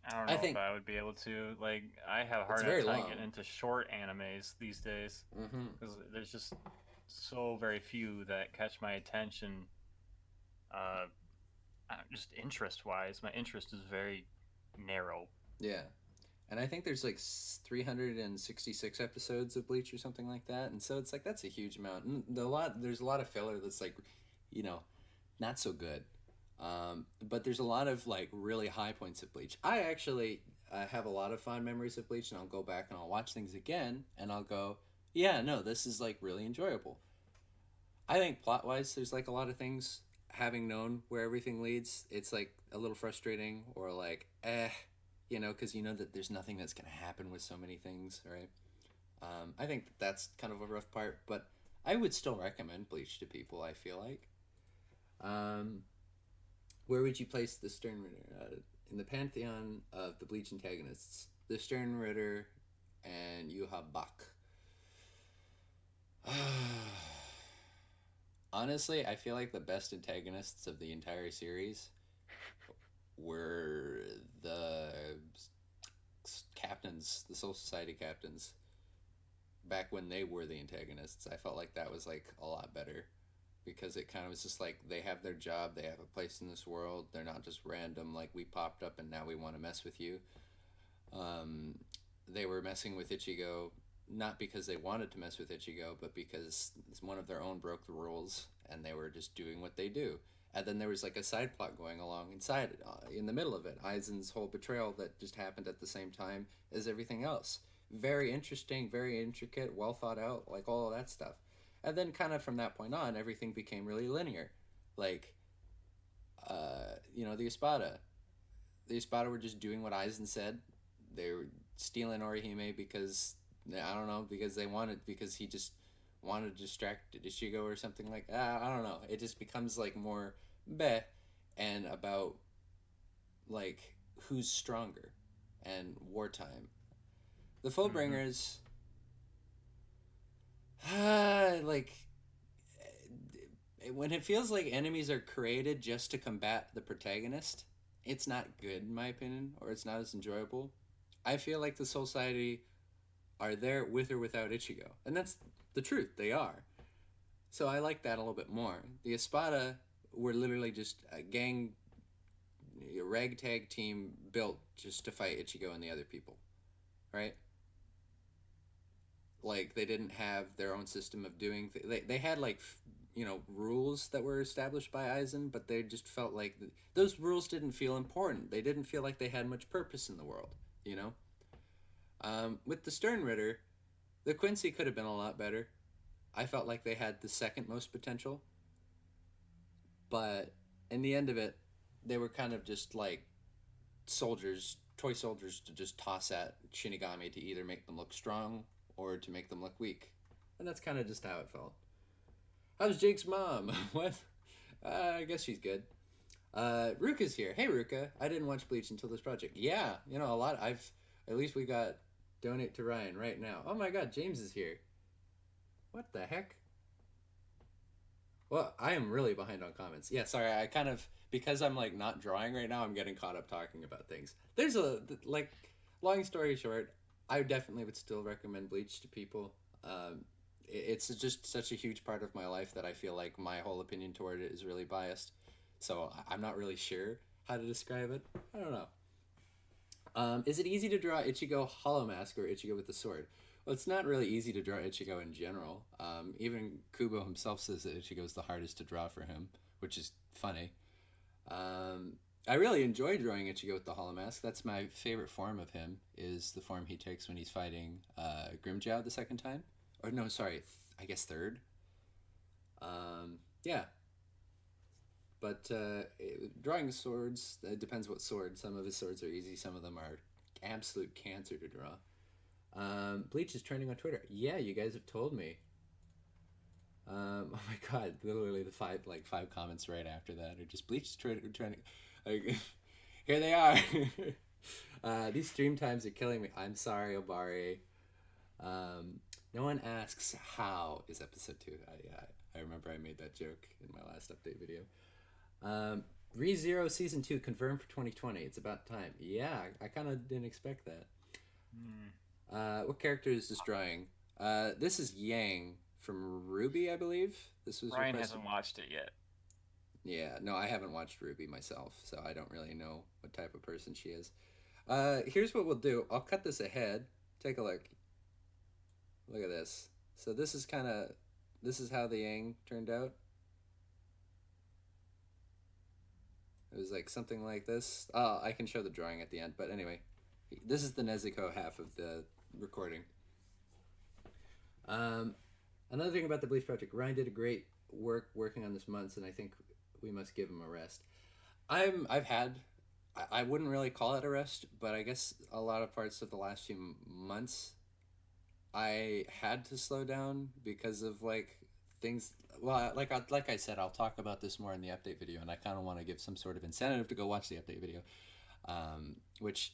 Speaker 3: I don't know if I would be able to. Like, I have a hard time getting into short animes these days, because there's just so very few that catch my attention. Just interest-wise, my interest is very narrow.
Speaker 1: Yeah, and I think there's like 366 episodes of Bleach or something like that, and so it's like that's a huge amount. And there's a lot of filler that's like, not so good. But there's a lot of like really high points of Bleach. I actually have a lot of fond memories of Bleach, and I'll go back and I'll watch things again, and I'll go, yeah, no, this is like really enjoyable. I think plot wise, there's like a lot of things. Having known where everything leads, it's like a little frustrating or like you know, because you know that there's nothing that's gonna happen with so many things, right? I think that's kind of a rough part, but I would still recommend Bleach to people. I feel like. Um, where would you place the Stern Ritter in the pantheon of the Bleach antagonists? The Stern Ritter and Yuha Bak. Honestly, I feel like the best antagonists of the entire series were the captains, the Soul Society captains. Back when they were the antagonists, I felt like that was like a lot better because it kind of was just like they have their job, they have a place in this world. They're not just random like we popped up and now we want to mess with you. Um, they were messing with Ichigo not because they wanted to mess with Ichigo, but because one of their own broke the rules and they were just doing what they do. And then there was like a side plot going along inside it, in the middle of it. Aizen's whole betrayal that just happened at the same time as everything else. Very interesting, very intricate, well thought out, like all of that stuff. And then kind of from that point on, everything became really linear. Like, you know, the Espada. The Espada were just doing what Aizen said. They were stealing Orihime because I don't know, because they wanted, because he just wanted to distract Ichigo or something like that. I don't know. It just becomes like more beh and about like who's stronger and wartime. The Fullbringers, like when it feels like enemies are created just to combat the protagonist, it's not good in my opinion, or it's not as enjoyable. I feel like the Soul Society are there with or without Ichigo, and that's the truth. They are. So I like that a little bit more. The Espada were literally just a gang, a ragtag team built just to fight Ichigo and the other people, right? Like they didn't have their own system of doing. They had like you know rules that were established by Aizen, but they just felt like those rules didn't feel important. They didn't feel like they had much purpose in the world, you know. With the Stern Ritter, the Quincy could have been a lot better. I felt like they had the second most potential, but in the end of it, they were kind of just like soldiers, toy soldiers to just toss at Shinigami to either make them look strong or to make them look weak. And that's kind of just how it felt. How's Jake's mom? What? I guess she's good. Ruka's here. Hey, Ruka. I didn't watch Bleach until this project. Yeah, you know, a lot. At least we got donate to Ryan right now. Oh my god, James is here. What the heck? Well, I am really behind on comments. Yeah, sorry. I kind of because I'm like not drawing right now. I'm getting caught up talking about things. There's a like, long story short, I definitely would still recommend Bleach to people. It's just such a huge part of my life that I feel like my whole opinion toward it is really biased. So I'm not really sure how to describe it. I don't know. Is it easy to draw Ichigo Hollow Mask or Ichigo with the sword? Well, it's not really easy to draw Ichigo in general. Even Kubo himself says that Ichigo is the hardest to draw for him, which is funny. I really enjoy drawing Ichigo with the Hollow Mask. That's my favorite form of him, is the form he takes when he's fighting Grimjow the second time. Or no, sorry, I guess third. Yeah, but drawing swords, it depends what sword. Some of his swords are easy, some of them are absolute cancer to draw. Bleach is trending on Twitter. Yeah, you guys have told me. Oh my god, literally the five comments right after that are just Bleach is trending. Like, here they are. These stream times are killing me. I'm sorry, Obari. No one asks how is episode 2. I remember I made that joke in my last update video. ReZero Season 2 confirmed for 2020. It's about time. Yeah, I kind of didn't expect that. What character is this drawing? This is Yang from Ruby, I believe. This was
Speaker 3: Ryan
Speaker 1: requested.
Speaker 3: hasn't watched it yet.
Speaker 1: Yeah, no, I haven't watched Ruby myself, so I don't really know what type of person she is. Here's what we'll do. I'll cut this ahead. Take a look. Look at this. So this is how the Yang turned out. It was like something like this. Oh, I can show the drawing at the end, but anyway. This is the Nezuko half of the recording. Um, Another thing about the Bleach Project, Ryan did a great work working on this months, and I think we must give him a rest. I've had, I wouldn't really call it a rest, but I guess a lot of parts of the last few months I had to slow down because of like things. Well, like I said, I'll talk about this more in the update video, and I kind of want to give some sort of incentive to go watch the update video, which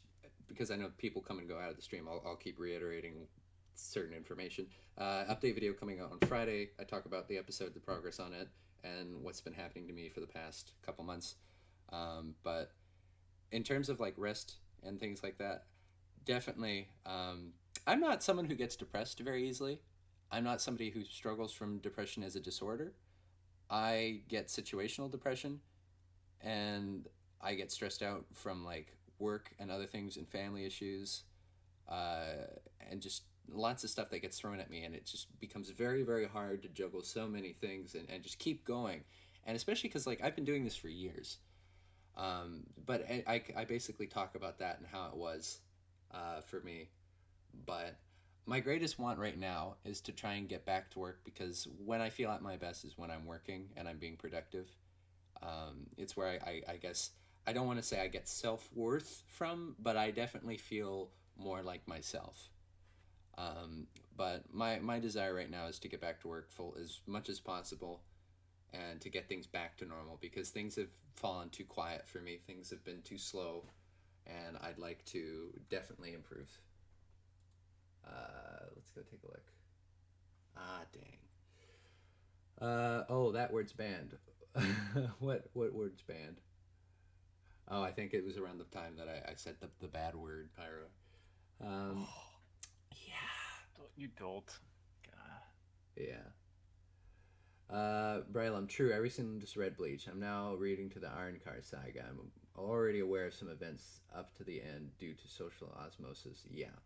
Speaker 1: because I know people come and go out of the stream, I'll keep reiterating certain information. Update video coming out on Friday. I talk about the episode, the progress on it, and what's been happening to me for the past couple months. But in terms of like rest and things like that, definitely. I'm not someone who gets depressed very easily. I'm not somebody who struggles from depression as a disorder. I get situational depression, and I get stressed out from like work and other things and family issues, and just lots of stuff that gets thrown at me, and it just becomes very, very hard to juggle so many things and just keep going. And especially because like I've been doing this for years. But I basically talk about that and how it was for me. But my greatest want right now is to try and get back to work, because when I feel at my best is when I'm working and I'm being productive. It's where I guess I don't want to say I get self-worth from, but I definitely feel more like myself. But my desire right now is to get back to work full as much as possible and to get things back to normal, because things have fallen too quiet for me. Things have been too slow, and I'd like to definitely improve. Let's go take a look. Ah, dang. Oh, that word's banned. What word's banned? Oh, I think it was around the time that I said the bad word, pyro. Yeah.
Speaker 3: You dolt. God.
Speaker 1: Yeah. Brylum, true. I recently just read Bleach. I'm now reading to the Iron Car saga. I'm already aware of some events up to the end due to social osmosis. Yeah.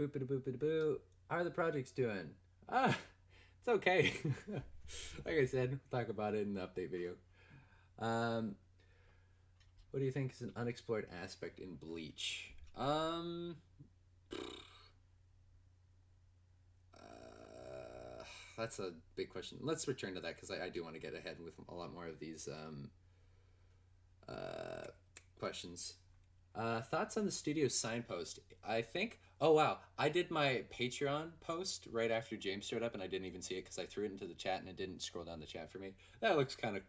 Speaker 1: Boopity boopity boo. How are the projects doing? It's okay. Like I said, we'll talk about it in the update video. What do you think is an unexplored aspect in Bleach? That's a big question. Let's return to that because I do want to get ahead with a lot more of these questions. Thoughts on the studio signpost? I think. Oh wow! I did my Patreon post right after James showed up, and I didn't even see it because I threw it into the chat and it didn't scroll down the chat for me. That looks kind of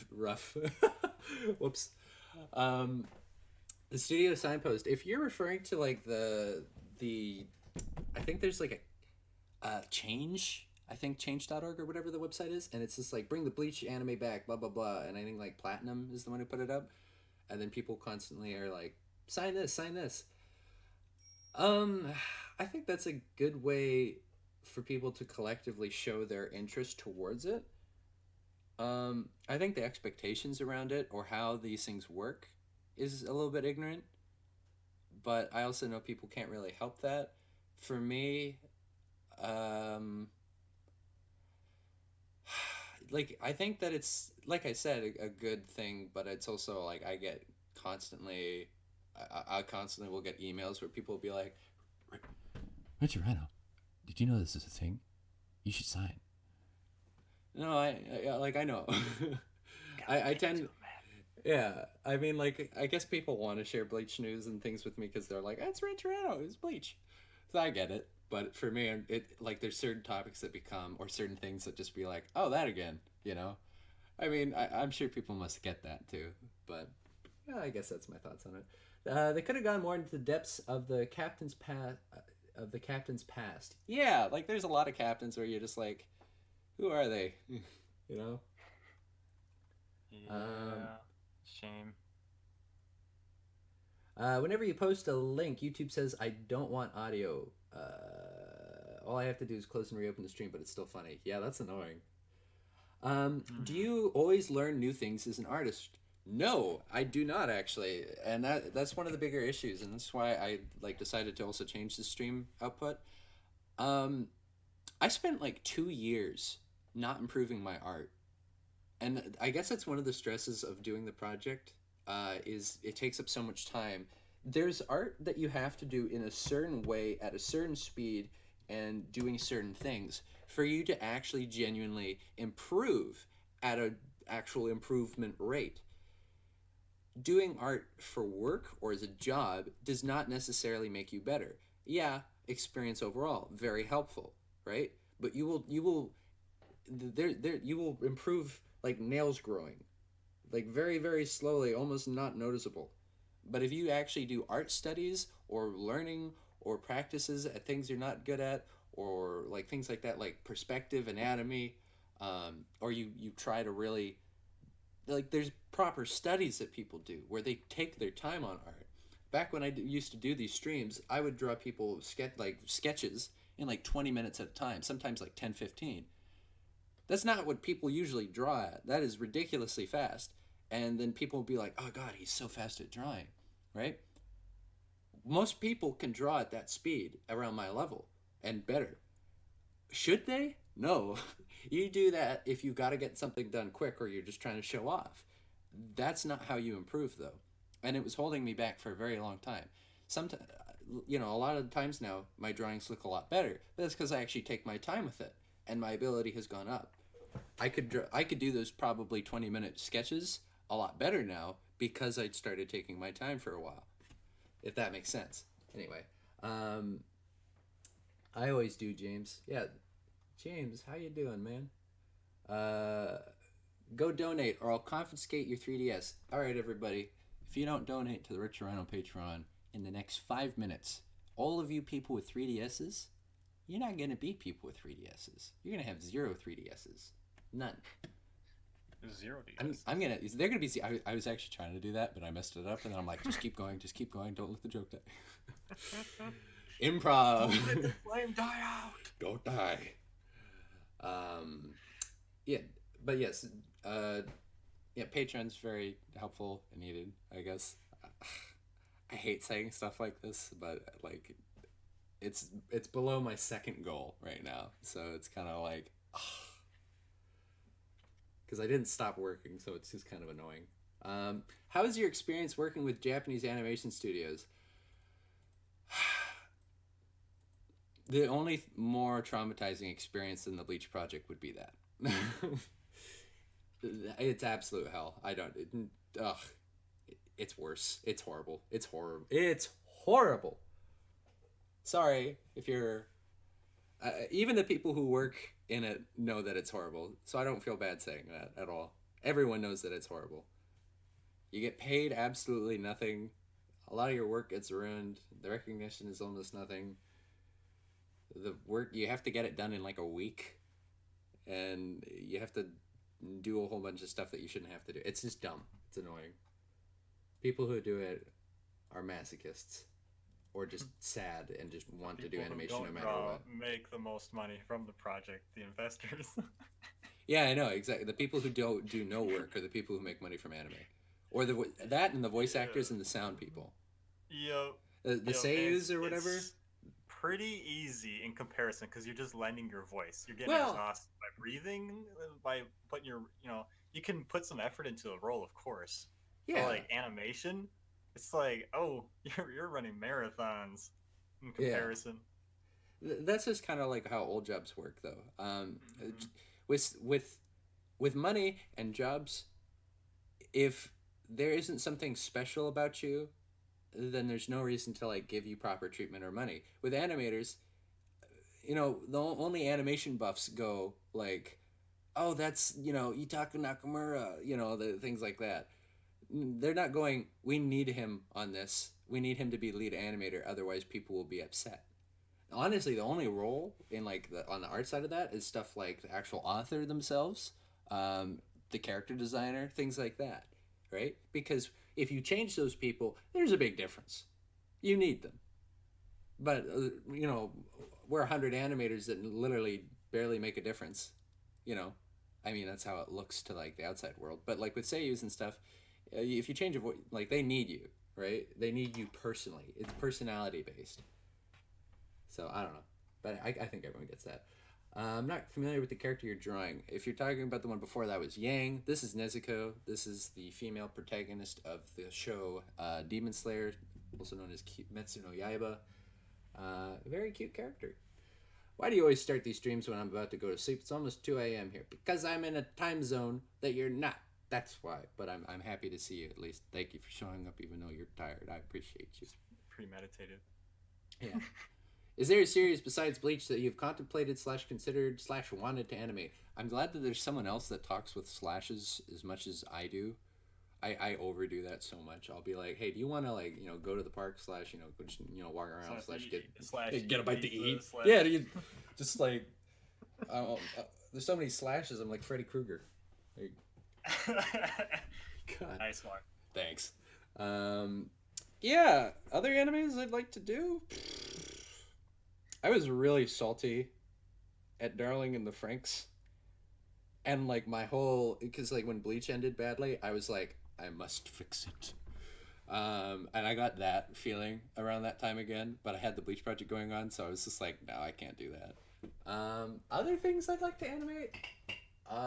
Speaker 1: rough. Whoops. The studio signpost. If you're referring to like the, I think there's like a change. I think change.org or whatever the website is, and it's just like bring the Bleach anime back, blah blah blah. And I think like Platinum is the one who put it up, and then people constantly are like, sign this, sign this. I think that's a good way for people to collectively show their interest towards it. I think the expectations around it or how these things work is a little bit ignorant, but I also know people can't really help that. For me, like I think that it's like I said a good thing, but it's also like I get constantly, I constantly will get emails where people will be like,
Speaker 4: Richard Ryno, did you know this is a thing? You should sign.
Speaker 1: No, I know. I tend, yeah. I mean, like, I guess people want to share Bleach news and things with me because they're like, "That's Red Toronto, it's Bleach," so I get it. But for me, it like there's certain topics that become or certain things that just be like, "Oh, that again," you know. I mean, I'm sure people must get that too, but yeah, I guess that's my thoughts on it. They could have gone more into the depths of the captain's past. Of the captain's past. Yeah, like there's a lot of captains where you're just like, who are they? You know?
Speaker 3: Yeah. Shame.
Speaker 1: Whenever you post a link, YouTube says I don't want audio. All I have to do is close and reopen the stream, but it's still funny. Yeah, that's annoying. Do you always learn new things as an artist? No, I do not actually, and that's one of the bigger issues, and that's why I like decided to also change the stream output. I spent like 2 years not improving my art, and I guess that's one of the stresses of doing the project. Is it takes up so much time there's art that you have to do in a certain way at a certain speed and doing certain things for you to actually genuinely improve at a actual improvement rate. Doing art for work or as a job does not necessarily make you better. Yeah, experience overall very helpful, right? But you will improve like nails growing, like very very slowly, almost not noticeable. But if you actually do art studies or learning or practices at things you're not good at, or like things like that, like perspective, anatomy, or you try to really, like, there's proper studies that people do where they take their time on art. Back when used to do these streams, I would draw people sketches in like 20 minutes at a time, sometimes like 10, 15. That's not what people usually draw at. That is ridiculously fast. And then people will be like, oh God, he's so fast at drawing, right? Most people can draw at that speed around my level and better. Should they? No. You do that if you got to get something done quick or you're just trying to show off. That's not how you improve, though. And it was holding me back for a very long time. Sometimes, a lot of the times now, my drawings look a lot better. But that's because I actually take my time with it, and my ability has gone up. I could do those probably 20-minute sketches a lot better now because I'd started taking my time for a while. If that makes sense. Anyway, I always do, James. Yeah, James, how you doing, man? Go donate or I'll confiscate your 3DS. All right, everybody. If you don't donate to the Rich Ryno Patreon in the next 5 minutes, all of you people with 3DSs, you're not going to be people with 3DSs. You're going to have 0 3DSs. None.
Speaker 3: 0 DS.
Speaker 1: I'm going to... They're going to be... I was actually trying to do that, but I messed it up, and then I'm like, just keep going. Don't let the joke die. Improv.
Speaker 2: Don't let the flame die out.
Speaker 1: Don't die. Yeah, but yes, Patreon's very helpful and needed, I guess. I hate saying stuff like this, but like, it's below my second goal right now, so it's kind of like, because I didn't stop working, so it's just kind of annoying. How is your experience working with Japanese animation studios? The only more traumatizing experience than the Bleach project would be that. It's absolute hell. It's worse. It's horrible. It's horrible. Sorry if you're... even the people who work in it know that it's horrible, so I don't feel bad saying that at all. Everyone knows that it's horrible. You get paid absolutely nothing. A lot of your work gets ruined. The recognition is almost nothing. The work, you have to get it done in like a week, and you have to do a whole bunch of stuff that you shouldn't have to do. It's just dumb. It's annoying. People who do it are masochists or just sad and just want to do animation no matter what.
Speaker 3: Make the most money from the project, the investors.
Speaker 1: Yeah, I know, exactly. The people who don't do no work are the people who make money from anime, or that and the voice actors and the sound people.
Speaker 3: Yep.
Speaker 1: The seiyus or whatever.
Speaker 3: It's pretty easy in comparison because you're just lending your voice. You're getting exhausted by breathing, by putting your, you can put some effort into the role, of course.
Speaker 1: Yeah.
Speaker 3: But like animation, it's like, oh, you're running marathons in comparison.
Speaker 1: Yeah. That's just kind of like how old jobs work, though. With money and jobs, if there isn't something special about you, then there's no reason to like give you proper treatment or money. With animators, the only animation buffs go like, oh, that's, Itaku Nakamura, the things like that. They're not going, we need him on this. We need him to be lead animator, otherwise people will be upset. Honestly, the only role in like on the art side of that is stuff like the actual author themselves, the character designer, things like that, right? Because if you change those people, there's a big difference. You need them. But, we're 100 animators that literally barely make a difference, I mean, that's how it looks to, like, the outside world. But, like, with seiyus and stuff, if you change a voice, like, they need you, right? They need you personally. It's personality-based. So, I don't know. But I think everyone gets that. I'm not familiar with the character you're drawing. If you're talking about the one before, that was Yang. This is Nezuko. This is the female protagonist of the show Demon Slayer also known as Metsu no Yaiba. Very cute character. Why do you always start these streams when I'm about to go to sleep? It's almost 2 a.m. here. Because I'm in a time zone that you're not. That's why. But I'm happy to see you at least. Thank you for showing up even though you're tired. I appreciate you.
Speaker 3: Premeditated.
Speaker 1: Yeah. Is there a series besides Bleach that you've contemplated / considered / wanted to animate? I'm glad that there's someone else that talks with slashes as much as I do. I overdo that so much. I'll be like, hey, do you want to like go to the park / go just, walk around / get a bite to eat? Yeah, dude, just like there's so many slashes. I'm like Freddy Krueger. Like, God.
Speaker 3: Nice one.
Speaker 1: Thanks. Yeah, other animes I'd like to do. I was really salty at Darling in the Franxx. And like my whole, because like when Bleach ended badly, I was like, I must fix it. And I got that feeling around that time again, but I had the Bleach project going on, so I was just like, no, I can't do that. Other things I'd like to animate.
Speaker 3: You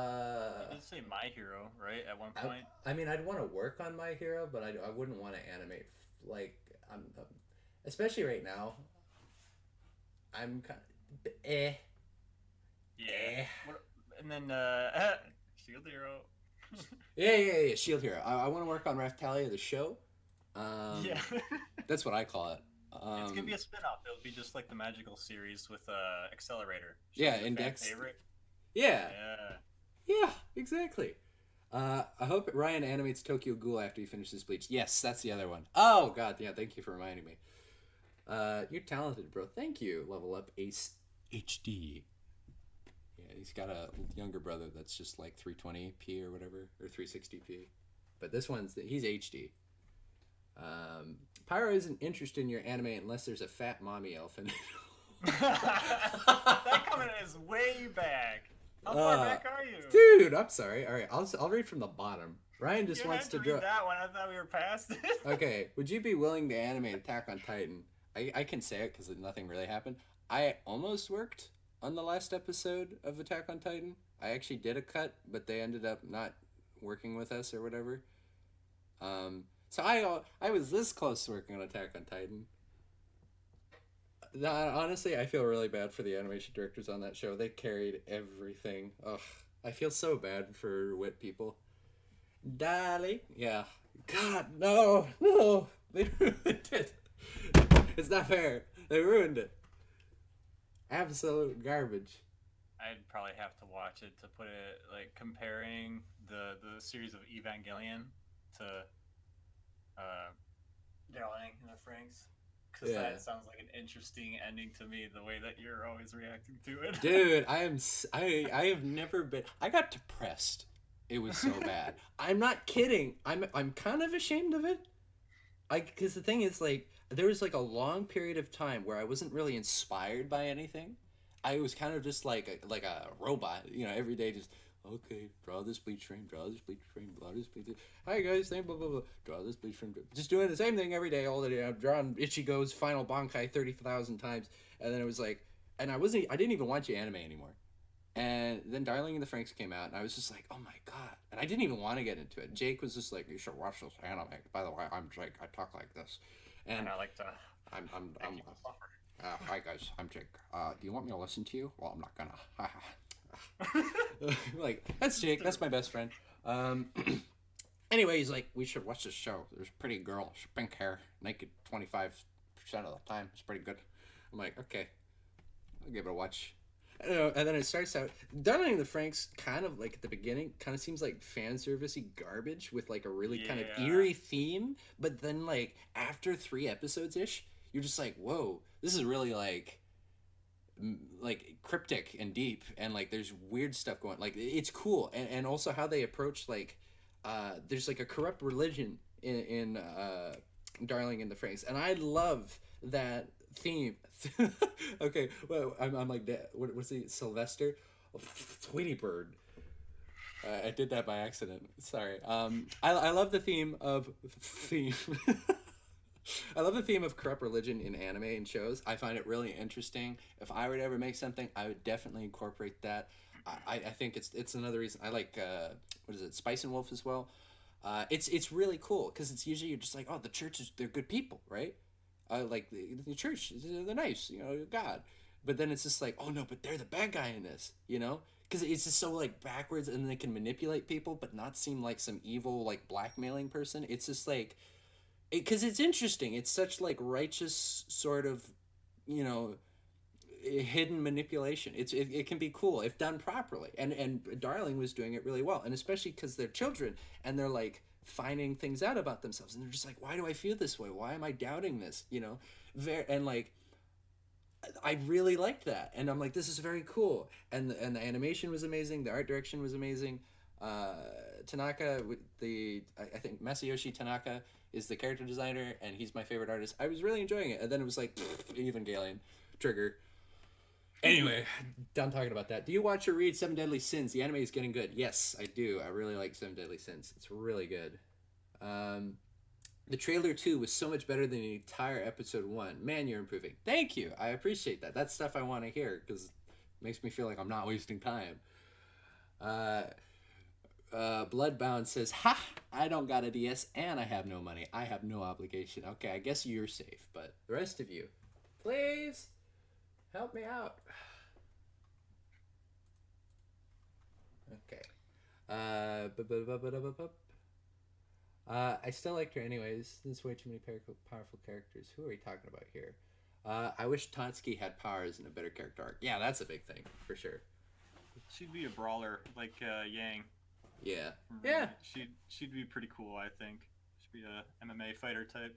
Speaker 3: did say My Hero, right? At one point.
Speaker 1: I mean, I'd want to work on My Hero, but I wouldn't want to animate. Like, especially right now. I'm kind of
Speaker 3: Yeah. And then Shield Hero.
Speaker 1: Yeah. Shield Hero. I want to work on Raftalia the show.
Speaker 3: Yeah.
Speaker 1: That's what I call it.
Speaker 3: It's gonna be a spin-off. It'll be just like the Magical series with Accelerator.
Speaker 1: Yeah, Index.
Speaker 3: Favorite.
Speaker 1: Yeah, exactly. I hope Ryan animates Tokyo Ghoul after he finishes Bleach. Yes, that's the other one. Oh God, yeah. Thank you for reminding me. You're talented, bro. Thank you. Level Up Ace HD. Yeah, he's got a younger brother that's just like 320p or whatever, or 360p. But this he's HD. Pyro isn't interested in your anime unless there's a fat mommy elf in it.
Speaker 3: That comment is way back. How far back are you?
Speaker 1: Dude, I'm sorry. All right, I'll read from the bottom. Ryan just wants to draw.
Speaker 3: That one. I thought we were past it.
Speaker 1: Okay, would you be willing to animate Attack on Titan? I can say it because nothing really happened. I almost worked on the last episode of Attack on Titan. I actually did a cut, but they ended up not working with us or whatever. So I was this close to working on Attack on Titan. Honestly, I feel really bad for the animation directors on that show. They carried everything. Ugh, I feel so bad for wit people. Darling, yeah. God, no, they ruined it. It's not fair. They ruined it. Absolute garbage.
Speaker 3: I'd probably have to watch it to put it like comparing the series of Evangelion to Darling in the Franxx. Because that sounds like an interesting ending to me, the way that you're always reacting to it.
Speaker 1: Dude, I have never been. I got depressed. It was so bad. I'm not kidding. I'm kind of ashamed of it. Because the thing is, like, there was like a long period of time where I wasn't really inspired by anything. I was kind of just like a robot, every day just, okay, draw this bleach frame, draw this bleach frame, draw this bleach frame. Hi guys, blah blah blah. Draw this bleach frame. Just doing the same thing every day, all the day. I'm drawing Ichigo's final Bankai 30,000 times, and then it was like, and I didn't even watch the anime anymore. And then Darling in the Franxx came out, and I was just like, oh my God. And I didn't even want to get into it. Jake was just like, you should watch this anime. By the way, I'm Jake. I talk like this. And
Speaker 3: I like to.
Speaker 1: I'm hi guys, I'm Jake. Do you want me to listen to you? Well, I'm not gonna. Like, that's Jake. That's my best friend. Anyway, he's like, we should watch this show. There's a pretty girl, she's pink hair, naked 25% of the time. It's pretty good. I'm like, okay, I'll give it a watch. And then it starts out, Darling in the Franxx kind of like at the beginning kind of seems like fan servicey garbage with like a really kind of eerie theme, but then like after 3 episodes ish, you're just like, whoa, this is really like cryptic and deep, and like there's weird stuff going, like it's cool, and also how they approach like there's like a corrupt religion in Darling in the Franxx, and I love that theme. Okay, well, I'm like, what's he, Sylvester? Tweety Bird. I did that by accident. Sorry. I love the theme of I love the theme of corrupt religion in anime and shows. I find it really interesting. If I were to ever make something, I would definitely incorporate that. I think it's another reason I like what is it, Spice and Wolf as well. It's really cool because it's usually you're just like, oh, the church is they're good people, right? Like the church, they're nice, God. But then it's just like, oh no, but they're the bad guy in this, because it's just so like backwards, and they can manipulate people, but not seem like some evil like blackmailing person. It's just like, because it's interesting. It's such like righteous sort of, you know, hidden manipulation. It can be cool if done properly, and Darling was doing it really well, and especially because they're children and they're like finding things out about themselves, and they're just like, why do I feel this way? Why am I doubting this? And like I really liked that, and I'm like, this is very cool, and the animation was amazing, the art direction was amazing. Uh, Tanaka, I think Masayoshi Tanaka is the character designer, and he's my favorite artist. I was really enjoying it, and then it was like Evangelion, Trigger. Anyway, done talking about that. Do you watch or read Seven Deadly Sins? The anime is getting good. Yes, I do. I really like Seven Deadly Sins. It's really good. The trailer 2 was so much better than the entire episode 1. Man, you're improving. Thank you. I appreciate that. That's stuff I want to hear because it makes me feel like I'm not wasting time. Bloodbound says, ha! I don't got a DS and I have no money. I have no obligation. Okay, I guess you're safe, but the rest of you, please help me out. Okay. I still liked her anyways. There's way too many powerful characters. Who are we talking about here? I wish Tatsuki had powers and a better character arc. Yeah, that's a big thing, for sure.
Speaker 3: She'd be a brawler, like Yang.
Speaker 1: Yeah. Yeah.
Speaker 3: She'd be pretty cool, I think. She'd be a MMA fighter type.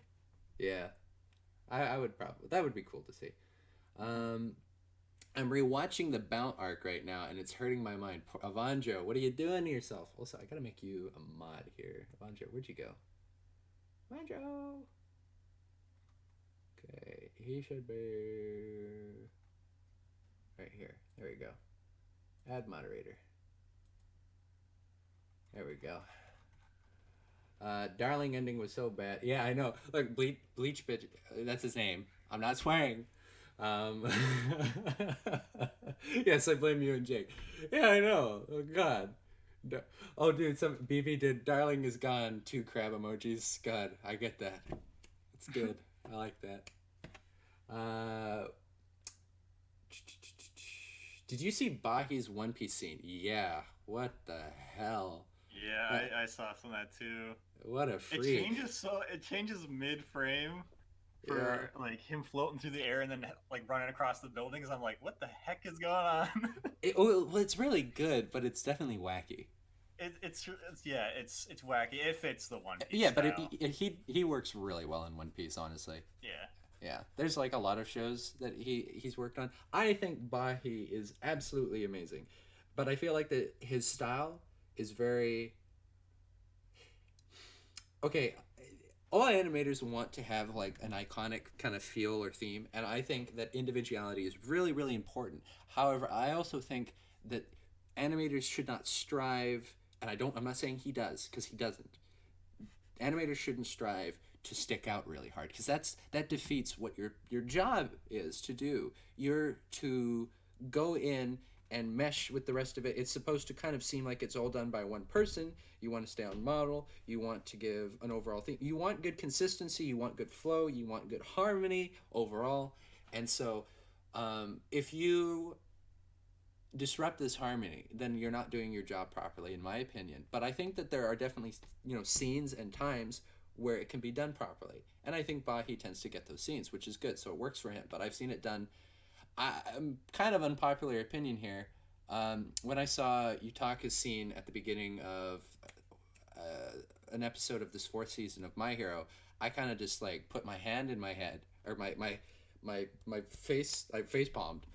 Speaker 1: Yeah. I would probably... That would be cool to see. I'm rewatching the Bount arc right now, and it's hurting my mind. Avanjo, what are you doing to yourself? Also, I gotta make you a mod here. Avanjo, where'd you go? Avanjo! Okay, he should be... right here. There we go. Add moderator. There we go. Darling ending was so bad. Yeah, I know. Look, Bleach bitch. That's his name. I'm not swearing. Yes, I blame you and Jake. Yeah, I know. Oh God. Oh, dude, some BB did. Darling is gone. 2 crab emojis. God, I get that. It's good. I like that. Did you see Bahi's One Piece scene? Yeah. What the hell?
Speaker 3: Yeah, I saw some of that too.
Speaker 1: What a freak!
Speaker 3: It changes mid frame for like him floating through the air and then like running across the buildings. I'm like, what the heck is going on?
Speaker 1: It's really good, but it's definitely wacky.
Speaker 3: It's wacky. It fits the One Piece.
Speaker 1: Yeah,
Speaker 3: style.
Speaker 1: but he works really well in One Piece, honestly. Yeah. There's like a lot of shows that he's worked on. I think Bahi is absolutely amazing, but I feel like that his style is very okay. All animators want to have like an iconic kind of feel or theme, and I think that individuality is really, really important. However, I also think that animators should not strive, and I'm not saying he does, because he doesn't. Animators shouldn't strive to stick out really hard, because that defeats what your job is to do. You're to go in and mesh with the rest of it. It's supposed to kind of seem like it's all done by one person. You want to stay on model. You want to give an overall thing. You want good consistency. You want good flow. You want good harmony overall. And so if you disrupt this harmony, then you're not doing your job properly, in my opinion. But I think that there are definitely scenes and times where it can be done properly. And I think Bahi tends to get those scenes, which is good. So it works for him. But I've seen it done... I'm kind of unpopular opinion here. When I saw Yutaka's scene at the beginning of an episode of this 4th season of My Hero, I kind of just like put my hand in my head, or my face. I face palmed.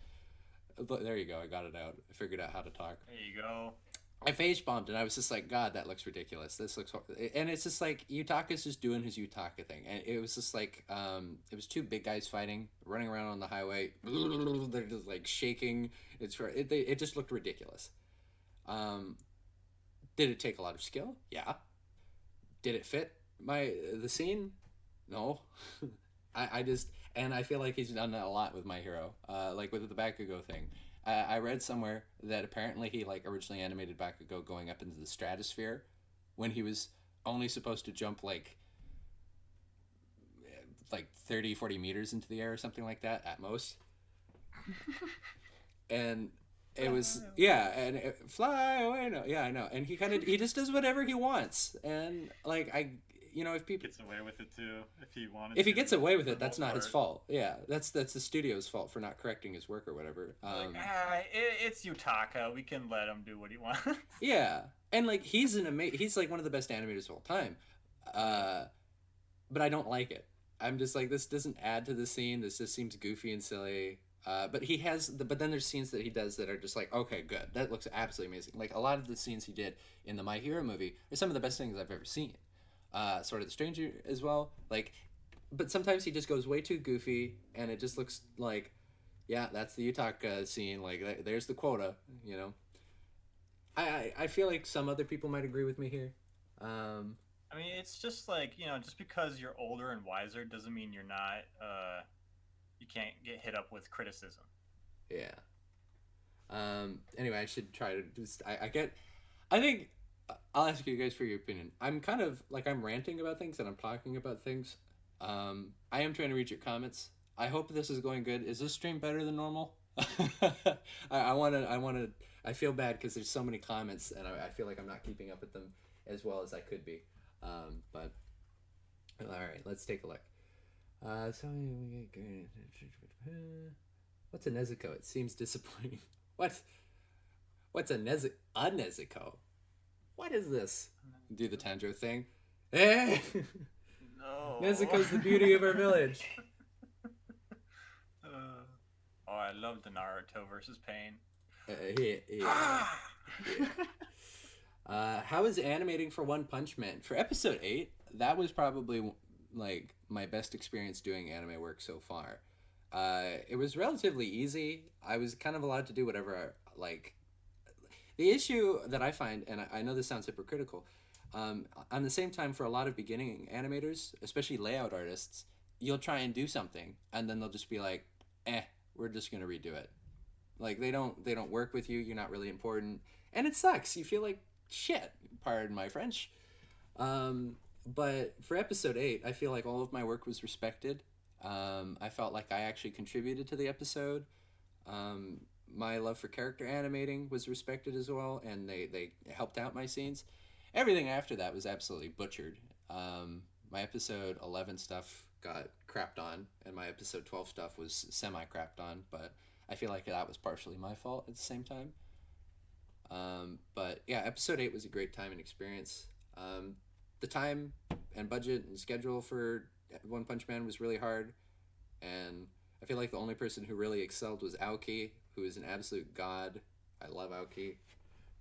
Speaker 1: There you go. I got it out. I figured out how to talk.
Speaker 3: There you go.
Speaker 1: I face bombed and I was just like, God, that looks ridiculous. This looks, and it's just like Yutaka's just doing his Yutaka thing, and it was just like, it was 2 big guys fighting, running around on the highway. They're just like shaking. It just looked ridiculous. Did it take a lot of skill? Yeah. Did it fit the scene? No. And I feel like he's done that a lot with My Hero, like with the Bakugo thing. I read somewhere that apparently he like originally animated Bakugo going up into the stratosphere when he was only supposed to jump like 30, 40 meters into the air or something like that at most. And it was, yeah, and fly away. No, yeah, I know. And he just does whatever he wants. And like, if people
Speaker 3: Gets away with it too if he wanted.
Speaker 1: if he
Speaker 3: to,
Speaker 1: gets away with
Speaker 3: for
Speaker 1: it,
Speaker 3: the
Speaker 1: that's
Speaker 3: most
Speaker 1: not his
Speaker 3: part.
Speaker 1: fault. Yeah, that's the studio's fault for not correcting his work or whatever.
Speaker 3: It's Yutaka. We can let him do what he wants.
Speaker 1: Yeah, and like he's like one of the best animators of all time, but I don't like it. I'm just like, this doesn't add to the scene. This just seems goofy and silly. But but then there's scenes that he does that are just like, okay, good. That looks absolutely amazing. Like a lot of the scenes he did in the My Hero movie are some of the best things I've ever seen. Sort of the Stranger as well. Like, but sometimes he just goes way too goofy, and it just looks like, yeah, that's the Yutaka scene. Like, there's the quota. I feel like some other people might agree with me here.
Speaker 3: I mean, it's just like, just because you're older and wiser doesn't mean you're not. You can't get hit up with criticism.
Speaker 1: Yeah. Anyway, I should try to just. I think I'll ask you guys for your opinion. I'm kind of like, I'm ranting about things and I'm talking about things. I am trying to read your comments. I hope this is going good. Is this stream better than normal? I feel bad because there's so many comments and I feel like I'm not keeping up with them as well as I could be. But all right, let's take a look. What's a Nezuko? It seems disappointing. What's a Nezuko? What is this? Do the Tanjiro thing. Hey!
Speaker 3: No.
Speaker 1: Nezuko's the beauty of our village.
Speaker 3: I love the Naruto versus Pain.
Speaker 1: Yeah. How is animating for One Punch Man? For episode 8, that was probably like my best experience doing anime work so far. It was relatively easy. I was kind of allowed to do whatever like. The issue that I find, and I know this sounds hypocritical, on the same time, for a lot of beginning animators, especially layout artists, you'll try and do something and then they'll just be like, we're just gonna redo it. Like they don't work with you. You're not really important, and it sucks. You feel like shit. Pardon my French. But for episode 8, I feel like all of my work was respected. I felt like I actually contributed to the episode. My love for character animating was respected as well, and they helped out my scenes. Everything after that was absolutely butchered. My episode 11 stuff got crapped on, and my episode 12 stuff was semi-crapped on, but I feel like that was partially my fault at the same time. But yeah, episode 8 was a great time and experience. The time and budget and schedule for One Punch Man was really hard, and I feel like the only person who really excelled was Aoki, who is an absolute god. I love Aoki.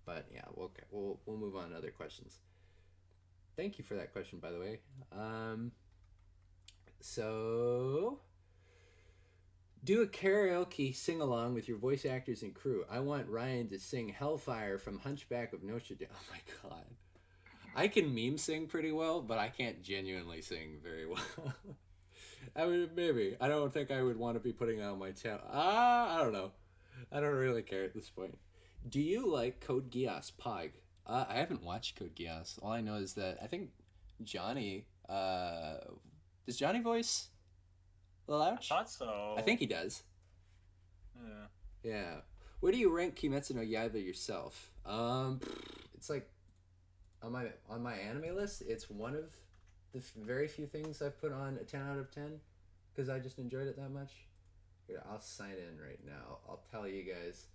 Speaker 1: But yeah, we'll move on to other questions. Thank you for that question, by the way. So, do a karaoke sing-along with your voice actors and crew. I want Ryan to sing Hellfire from Hunchback of Notre Dame. Oh my god. I can meme sing pretty well, but I can't genuinely sing very well. I would, maybe. I don't think I would want to be putting that on my channel. I don't know. I don't really care at this point. Do you like Code Geass Pog? I haven't watched Code Geass. All I know is that I think Johnny, does Johnny voice Lelouch?
Speaker 3: I thought so.
Speaker 1: I think he does. Yeah. Where do you rank Kimetsu no Yaiba yourself? It's like on my anime list. It's one of the very few things I've put on a 10 out of 10 because I just enjoyed it that much. Here, I'll sign in right now. I'll tell you guys.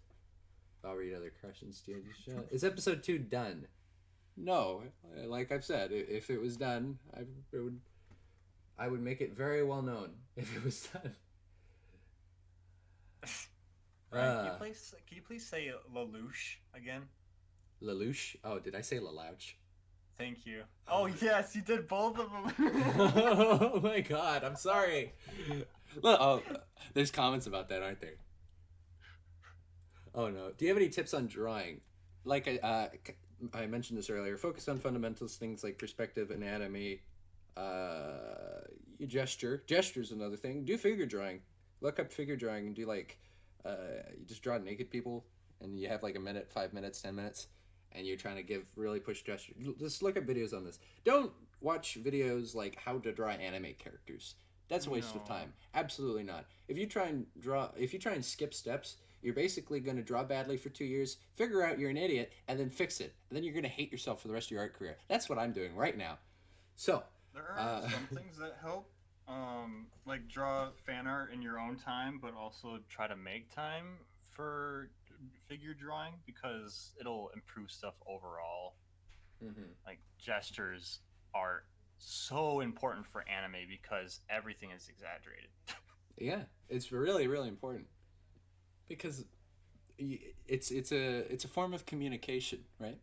Speaker 1: I'll read other questions. Is episode 2 done? No. Like I've said, if it was done, I would make it very well known if it was done.
Speaker 3: Ryan, can you please say Lelouch again?
Speaker 1: Lelouch? Oh, did I say Lelouch?
Speaker 3: Thank you. Oh yes, you did both of them.
Speaker 1: Oh my god, I'm sorry. Well, there's comments about that, aren't there? Oh no. Do you have any tips on drawing? Like I mentioned this earlier, focus on fundamentals, things like perspective, anatomy, Gesture's another thing. Do figure drawing. Look up figure drawing and do like you just draw naked people and you have like a minute, 5 minutes, 10 minutes, and you're trying to really push gesture, just look at videos on this. Don't watch videos like how to draw anime characters. That's a waste of time. Absolutely not. If you try and skip steps, you're basically going to draw badly for 2 years, figure out you're an idiot, and then fix it. And then you're going to hate yourself for the rest of your art career. That's what I'm doing right now. So
Speaker 3: there are some things that help, like draw fan art in your own time, but also try to make time for figure drawing because it'll improve stuff overall. Like gestures are so important for anime because everything is exaggerated.
Speaker 1: Yeah, it's really, really important because it's a form of communication, right?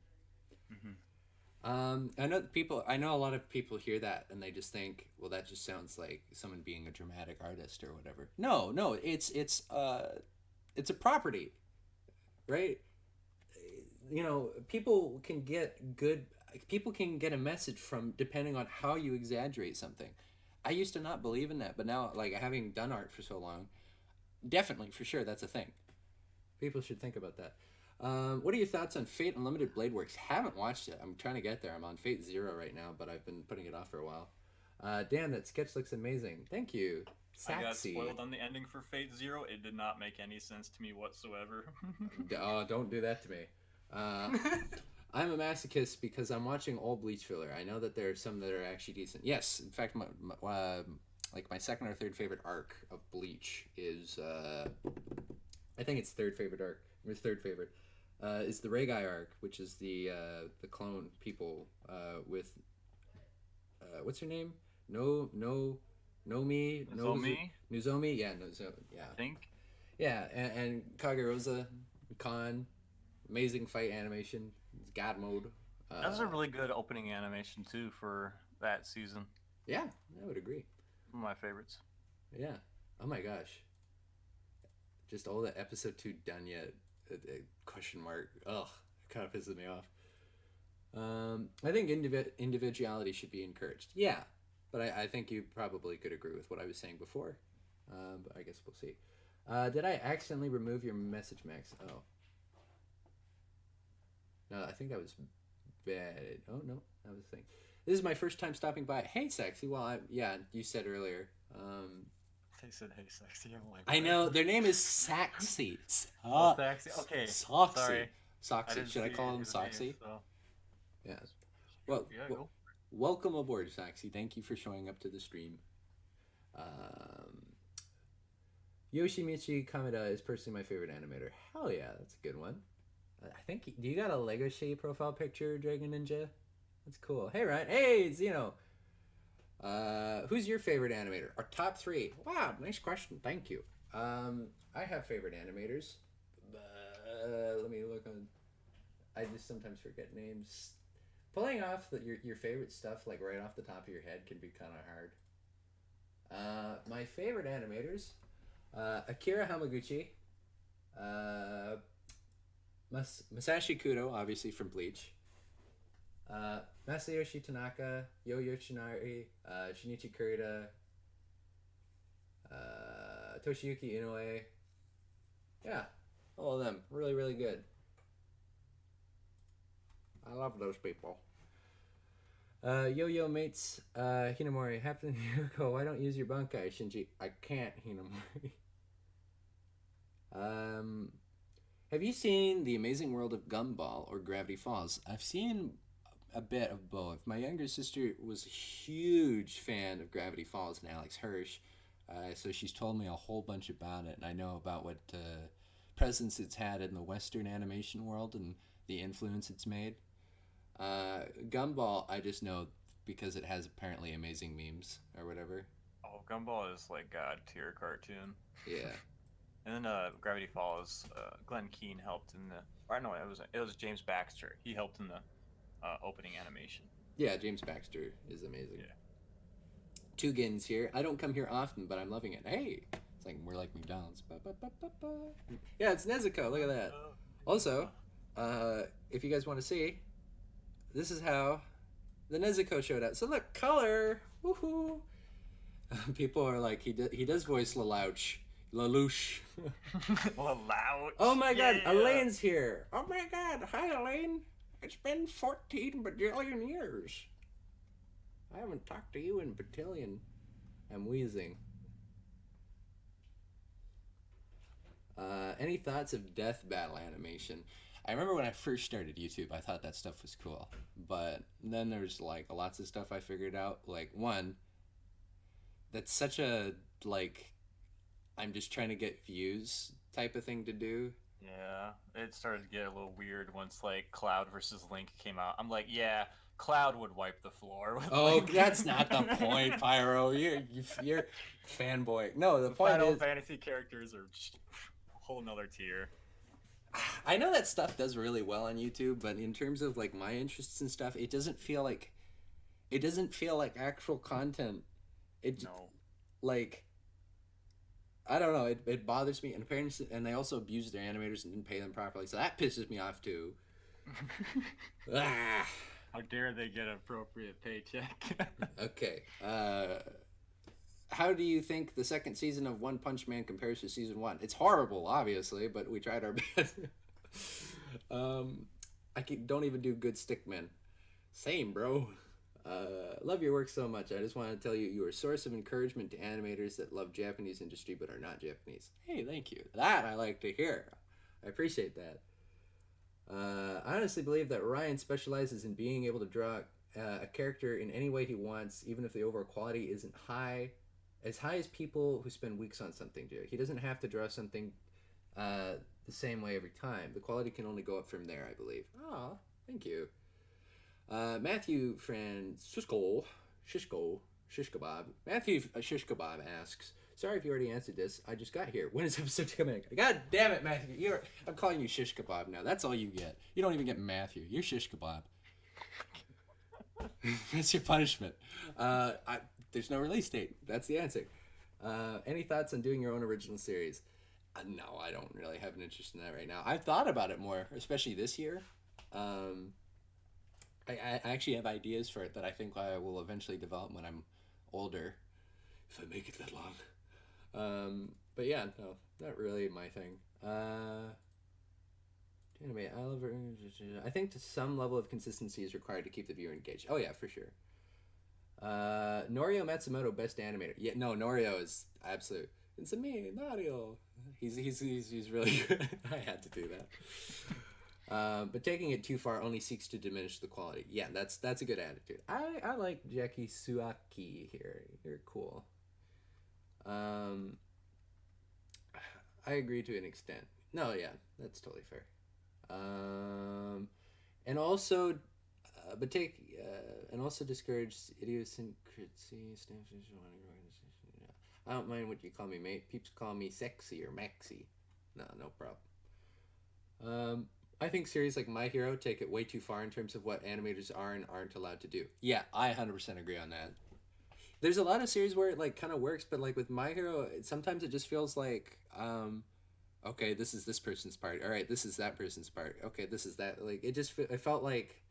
Speaker 1: I know a lot of people hear that and they just think, well, that just sounds like someone being a dramatic artist or whatever. No, it's a property, right? You know, people can get a message from depending on how you exaggerate something. I used to not believe in that, but now, like, having done art for so long, definitely, for sure, that's a thing. People should think about that. What are your thoughts on Fate Unlimited Blade Works? Haven't watched it. I'm trying to get there. I'm on Fate 0 right now, but I've been putting it off for a while. Dan, that sketch looks amazing. Thank you. Saxy.
Speaker 3: I got spoiled on the ending for Fate 0. It did not make any sense to me whatsoever.
Speaker 1: Oh, don't do that to me. I'm a masochist because I'm watching old Bleach filler. I know that there are some that are actually decent. Yes, in fact, my second or third favorite arc of Bleach is, I think it's third favorite arc. Or third favorite is the Regai arc, which is the clone people with what's her name? Nozomi. Yeah, Nozomi. Yeah.
Speaker 3: I think.
Speaker 1: Yeah, and Kagerosa, Khan, amazing fight animation. God mode.
Speaker 3: That was a really good opening animation too for that season.
Speaker 1: Yeah, I would agree.
Speaker 3: One of my favorites.
Speaker 1: Yeah. Oh my gosh. Just all the episode 2 done yet? Question mark. Ugh, kind of pisses me off. I think individuality should be encouraged. Yeah, but I think you probably could agree with what I was saying before. But I guess we'll see. Did I accidentally remove your message, Max? Oh. No, I think that was bad. Oh, no, that was the thing. This is my first time stopping by. Hey, Sexy. Well, yeah, you said earlier.
Speaker 3: They said, hey, Sexy. I'm like,
Speaker 1: I know. Their name is Saxy.
Speaker 3: Oh, Sexy. Okay.
Speaker 1: Soxy.
Speaker 3: Sorry.
Speaker 1: Soxy. Should I call him Soxy?
Speaker 3: So.
Speaker 1: Yeah. Well,
Speaker 3: Yeah, go.
Speaker 1: welcome aboard, Saxy. Thank you for showing up to the stream. Yoshimichi Kameda is personally my favorite animator. Hell yeah, that's a good one. I think, do you got a Lego shape profile picture, Dragon Ninja? That's cool. Hey, Ryan. Hey, Zeno. Who's your favorite animator? Our top 3. Wow, nice question. Thank you. I have favorite animators. Let me look on. I just sometimes forget names. Pulling off your favorite stuff like right off the top of your head can be kind of hard. My favorite animators: Akira Hamaguchi, Masashi Kudo, obviously from Bleach. Masayoshi Tanaka, Yo Yoshinari, Shinichi Kurita, Toshiyuki Inoue. Yeah, all of them. Really, really good. I love those people. Yo-Yo Mates, Hinamori, Happen Yuriko, why don't you use your Bankai, Shinji? I can't, Hinamori. Have you seen The Amazing World of Gumball or Gravity Falls? I've seen a bit of both. My younger sister was a huge fan of Gravity Falls and Alex Hirsch, so she's told me a whole bunch about it, and I know about what presence it's had in the Western animation world and the influence it's made. Gumball, I just know because it has apparently amazing memes or whatever.
Speaker 3: Oh, Gumball is like God tier cartoon.
Speaker 1: Yeah.
Speaker 3: And then Gravity Falls, Glenn Keane helped in the. Or no, it was James Baxter. He helped in the opening animation.
Speaker 1: Yeah, James Baxter is amazing.
Speaker 3: Yeah.
Speaker 1: Two Gins here. I don't come here often, but I'm loving it. Hey, it's like more like McDonald's. Ba, ba, ba, ba, ba. Yeah, it's Nezuko. Look at that. Also, if you guys want to see, this is how the Nezuko showed up. So look, color. Woohoo! People are like, he does voice Lelouch. Lelouch.
Speaker 3: Lelouch.
Speaker 1: Oh my god,
Speaker 3: Yeah.
Speaker 1: Elaine's here. Oh my god, hi Elaine. It's been 14 bajillion years. I haven't talked to you in batillion. I'm wheezing. Any thoughts of death battle animation? I remember when I first started YouTube, I thought that stuff was cool. But then there's like lots of stuff I figured out. Like, one, that's such a, like, I'm just trying to get views type of thing to do.
Speaker 3: Yeah, it started to get a little weird once like Cloud versus Link came out. I'm like, yeah, Cloud would wipe the floor with
Speaker 1: Oh,
Speaker 3: Link.
Speaker 1: that's not the point, Pyro. You're fanboy. No, the point
Speaker 3: Final
Speaker 1: is,
Speaker 3: Fantasy characters are just a whole nother tier.
Speaker 1: I know that stuff does really well on YouTube, but in terms of like my interests and stuff, it doesn't feel like actual content. It
Speaker 3: No.
Speaker 1: like I don't know. It bothers me, and apparently, and they also abused their animators and didn't pay them properly, so that pisses me off too. Ah.
Speaker 3: How dare they get an appropriate paycheck?
Speaker 1: Okay. How do you think the second season of One Punch Man compares to season 1? It's horrible, obviously, but we tried our best. Don't even do good stickmen. Same, bro. Love your work so much. I just want to tell you, you are a source of encouragement to animators that love Japanese industry but are not Japanese. Hey, thank you. That I like to hear. I appreciate that. I honestly believe that Ryan specializes in being able to draw a character in any way he wants, even if the overall quality isn't as high as people who spend weeks on something do. He doesn't have to draw something the same way every time. The quality can only go up from there, I believe. Aw, thank you. Matthew Francisco Shishkabab. Matthew Shishkabab asks, sorry if you already answered this. I just got here. When is episode coming? God damn it, Matthew. I'm calling you Shishkabab now. That's all you get. You don't even get Matthew. You're Shishkabab. That's your punishment. There's no release date. That's the answer. Any thoughts on doing your own original series? No, I don't really have an interest in that right now. I've thought about it more, especially this year. I actually have ideas for it that I think I will eventually develop when I'm older, if I make it that long. But yeah, no, not really my thing. Anyway, I think to some level of consistency is required to keep the viewer engaged. Oh yeah, for sure. Norio Matsumoto, best animator. Yeah, no, Norio is absolute. It's me, Norio. He's really good. I had to do that. But taking it too far only seeks to diminish the quality. Yeah, that's a good attitude. I like Jackie Suaki here. You're cool. I agree to an extent. No, yeah, that's totally fair. And also, and also discourage idiosyncrasy. I don't mind what you call me, mate. Peeps call me sexy or maxi. No problem. I think series like My Hero take it way too far in terms of what animators are and aren't allowed to do. Yeah, I 100% agree on that. There's a lot of series where it like kind of works, but like with My Hero, sometimes it just feels like, okay, this is this person's part. All right, this is that person's part. Okay, this is that. Like it felt like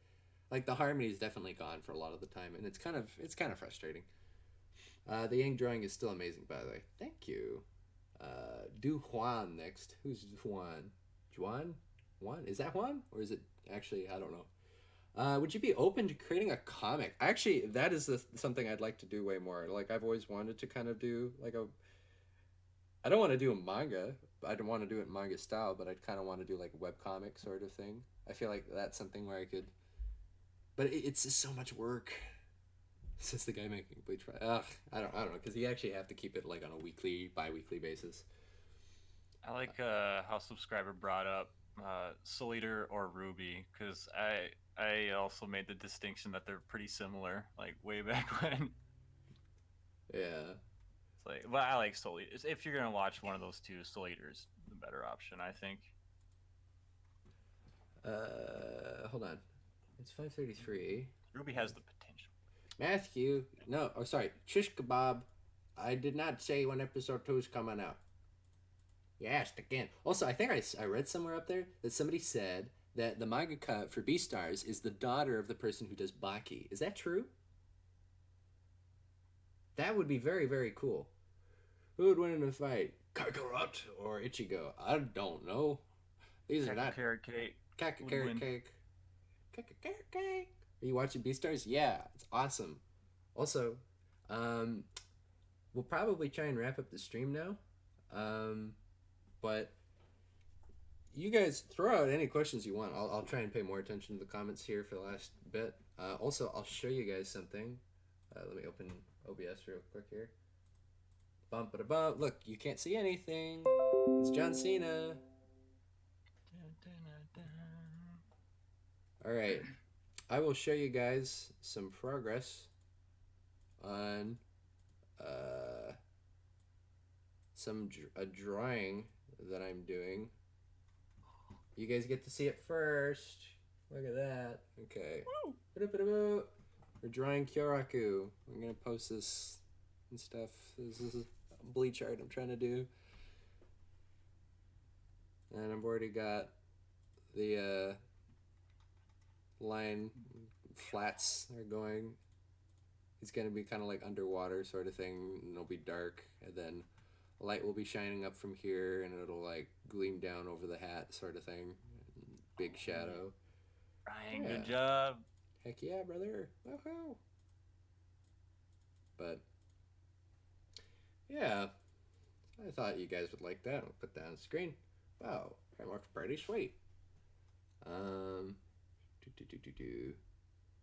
Speaker 1: the harmony is definitely gone for a lot of the time, and it's kind of frustrating. The Yang drawing is still amazing, by the way. Thank you. Do Juan next. Who's Juan? Juan? Juan? Is that Juan? Or is it actually, I don't know. Would you be open to creating a comic? Actually, that is something I'd like to do way more. Like, I've always wanted to kind of do, like, I don't want to do a manga. I don't want to do it in manga style, but I'd kind of want to do, like, a webcomic sort of thing. I feel like that's something where I could... But it's just so much work. Says the guy making Bleach. Ugh, I don't know, because you actually have to keep it, like, on a weekly, bi-weekly basis.
Speaker 3: I like how subscriber brought up Soul Eater or Ruby, because I also made the distinction that they're pretty similar, like way back when.
Speaker 1: Yeah.
Speaker 3: It's like, well, I like Soul Eater. If you're gonna watch one of those two, Soul Eater's the better option, I think.
Speaker 1: Hold on. It's 5:33.
Speaker 3: Ruby has the potential.
Speaker 1: Matthew, no, oh sorry, Shish Kebab. I did not say when episode 2 is coming out. You asked again. Also, I think I read somewhere up there that somebody said that the mangaka for Beastars is the daughter of the person who does Baki. Is that true? That would be very, very cool. Who would win in a fight? Kakarot or Ichigo? I don't know. These are not...
Speaker 3: Carrot cake.
Speaker 1: Carrot cake. Are you watching Beastars? Yeah, it's awesome. Also, we'll probably try and wrap up the stream now. But you guys throw out any questions you want. I'll try and pay more attention to the comments here for the last bit. Also, I'll show you guys something. Let me open OBS real quick here. Bump it bump. Look, you can't see anything. It's John Cena. All right, I will show you guys some progress on a drawing that I'm doing. You guys get to see it first. Look at that. Okay. Woo! We're drawing Kyoraku. I'm gonna post this and stuff. This is a bleach art I'm trying to do. And I've already got the line flats are going. It's gonna be kind of like underwater sort of thing, and it'll be dark, and then light will be shining up from here, and it'll like gleam down over the hat sort of thing. Big shadow.
Speaker 3: Ryan, good job.
Speaker 1: Heck yeah, brother. Woohoo. But yeah, I thought you guys would like that. I'll put that on the screen. Wow, that looks pretty sweet.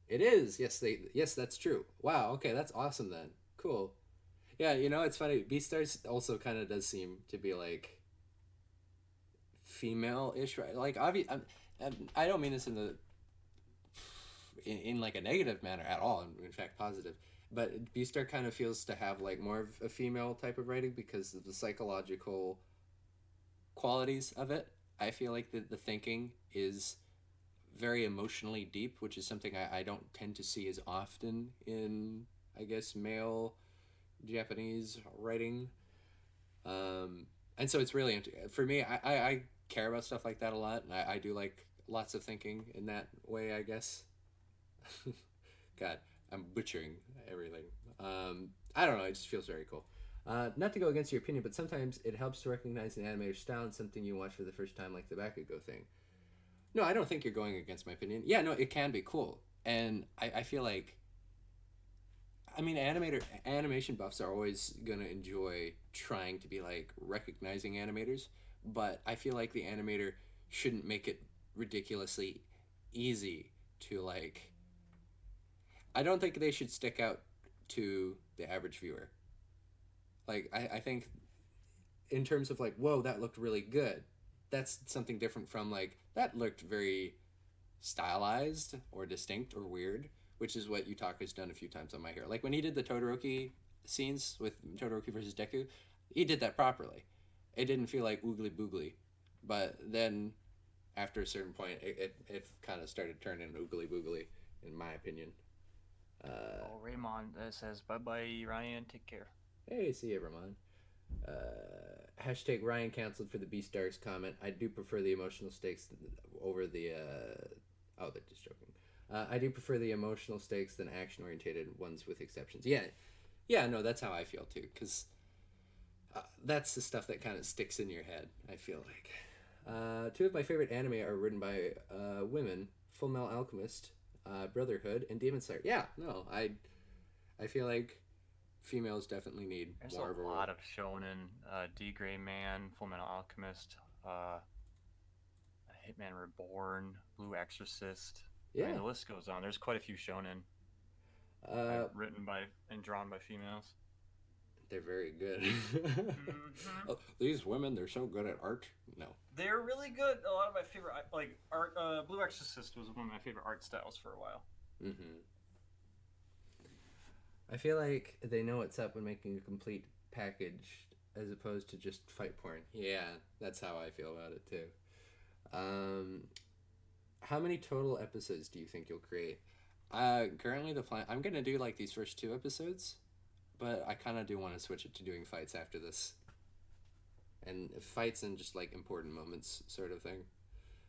Speaker 1: It is. Yes, that's true. Wow, okay, that's awesome then. Cool. Yeah, you know, it's funny. Beastars also kind of does seem to be like female-ish, right? Like, obviously, I don't mean this in like a negative manner at all. In fact, positive. But Beastar kind of feels to have like more of a female type of writing because of the psychological qualities of it. I feel like the thinking is very emotionally deep, which is something I don't tend to see as often in, I guess, male Japanese writing. And so it's really, for me, I care about stuff like that a lot, and I do like lots of thinking in that way, I guess. God, I'm butchering everything. I don't know, it just feels very cool. Not to go against your opinion, but sometimes it helps to recognize an animator's style in something you watch for the first time, like the Bakugo thing. No, I don't think you're going against my opinion. Yeah, no, it can be cool. And I feel like, I mean, animation buffs are always going to enjoy trying to be like recognizing animators, but I feel like the animator shouldn't make it ridiculously easy to like, I don't think they should stick out to the average viewer. Like, I think in terms of like, whoa, that looked really good. That's something different from like, that looked very stylized or distinct or weird, which is what Yutaka's done a few times on My Hero. Like when he did the Todoroki scenes with Todoroki versus Deku, he did that properly. It didn't feel like oogly boogly, but then after a certain point, it kind of started turning oogly boogly, in my opinion.
Speaker 3: Raymond says, bye-bye, Ryan, take care.
Speaker 1: Hey, see you, Ramon. Hashtag Ryan canceled for the Beastars comment. I do prefer the emotional stakes over the... oh, they're just joking. I do prefer the emotional stakes than action-orientated ones with exceptions. Yeah, no, that's how I feel too, because that's the stuff that kind of sticks in your head, I feel like. Two of my favorite anime are written by women, Full Metal Alchemist, Brotherhood, and Demon Slayer. Yeah, no, I feel like females definitely need
Speaker 3: There's
Speaker 1: more of a
Speaker 3: lot of shonen, D Gray Man, Full Metal Alchemist, Hitman Reborn, Blue Exorcist.
Speaker 1: Yeah.
Speaker 3: I mean, the list goes on. There's quite a few shonen written by and drawn by females.
Speaker 1: They're very good. Oh, these women, they're so good at art. No.
Speaker 3: They're really good. A lot of my favorite, like art. Blue Exorcist was one of my favorite art styles for a while.
Speaker 1: Mm-hmm. I feel like they know what's up when making a complete package as opposed to just fight porn. Yeah, that's how I feel about it too. How many total episodes do you think you'll create? Currently the plan, I'm gonna do like these first 2 episodes, but I kind of do want to switch it to doing fights after this. And fights and just like important moments sort of thing.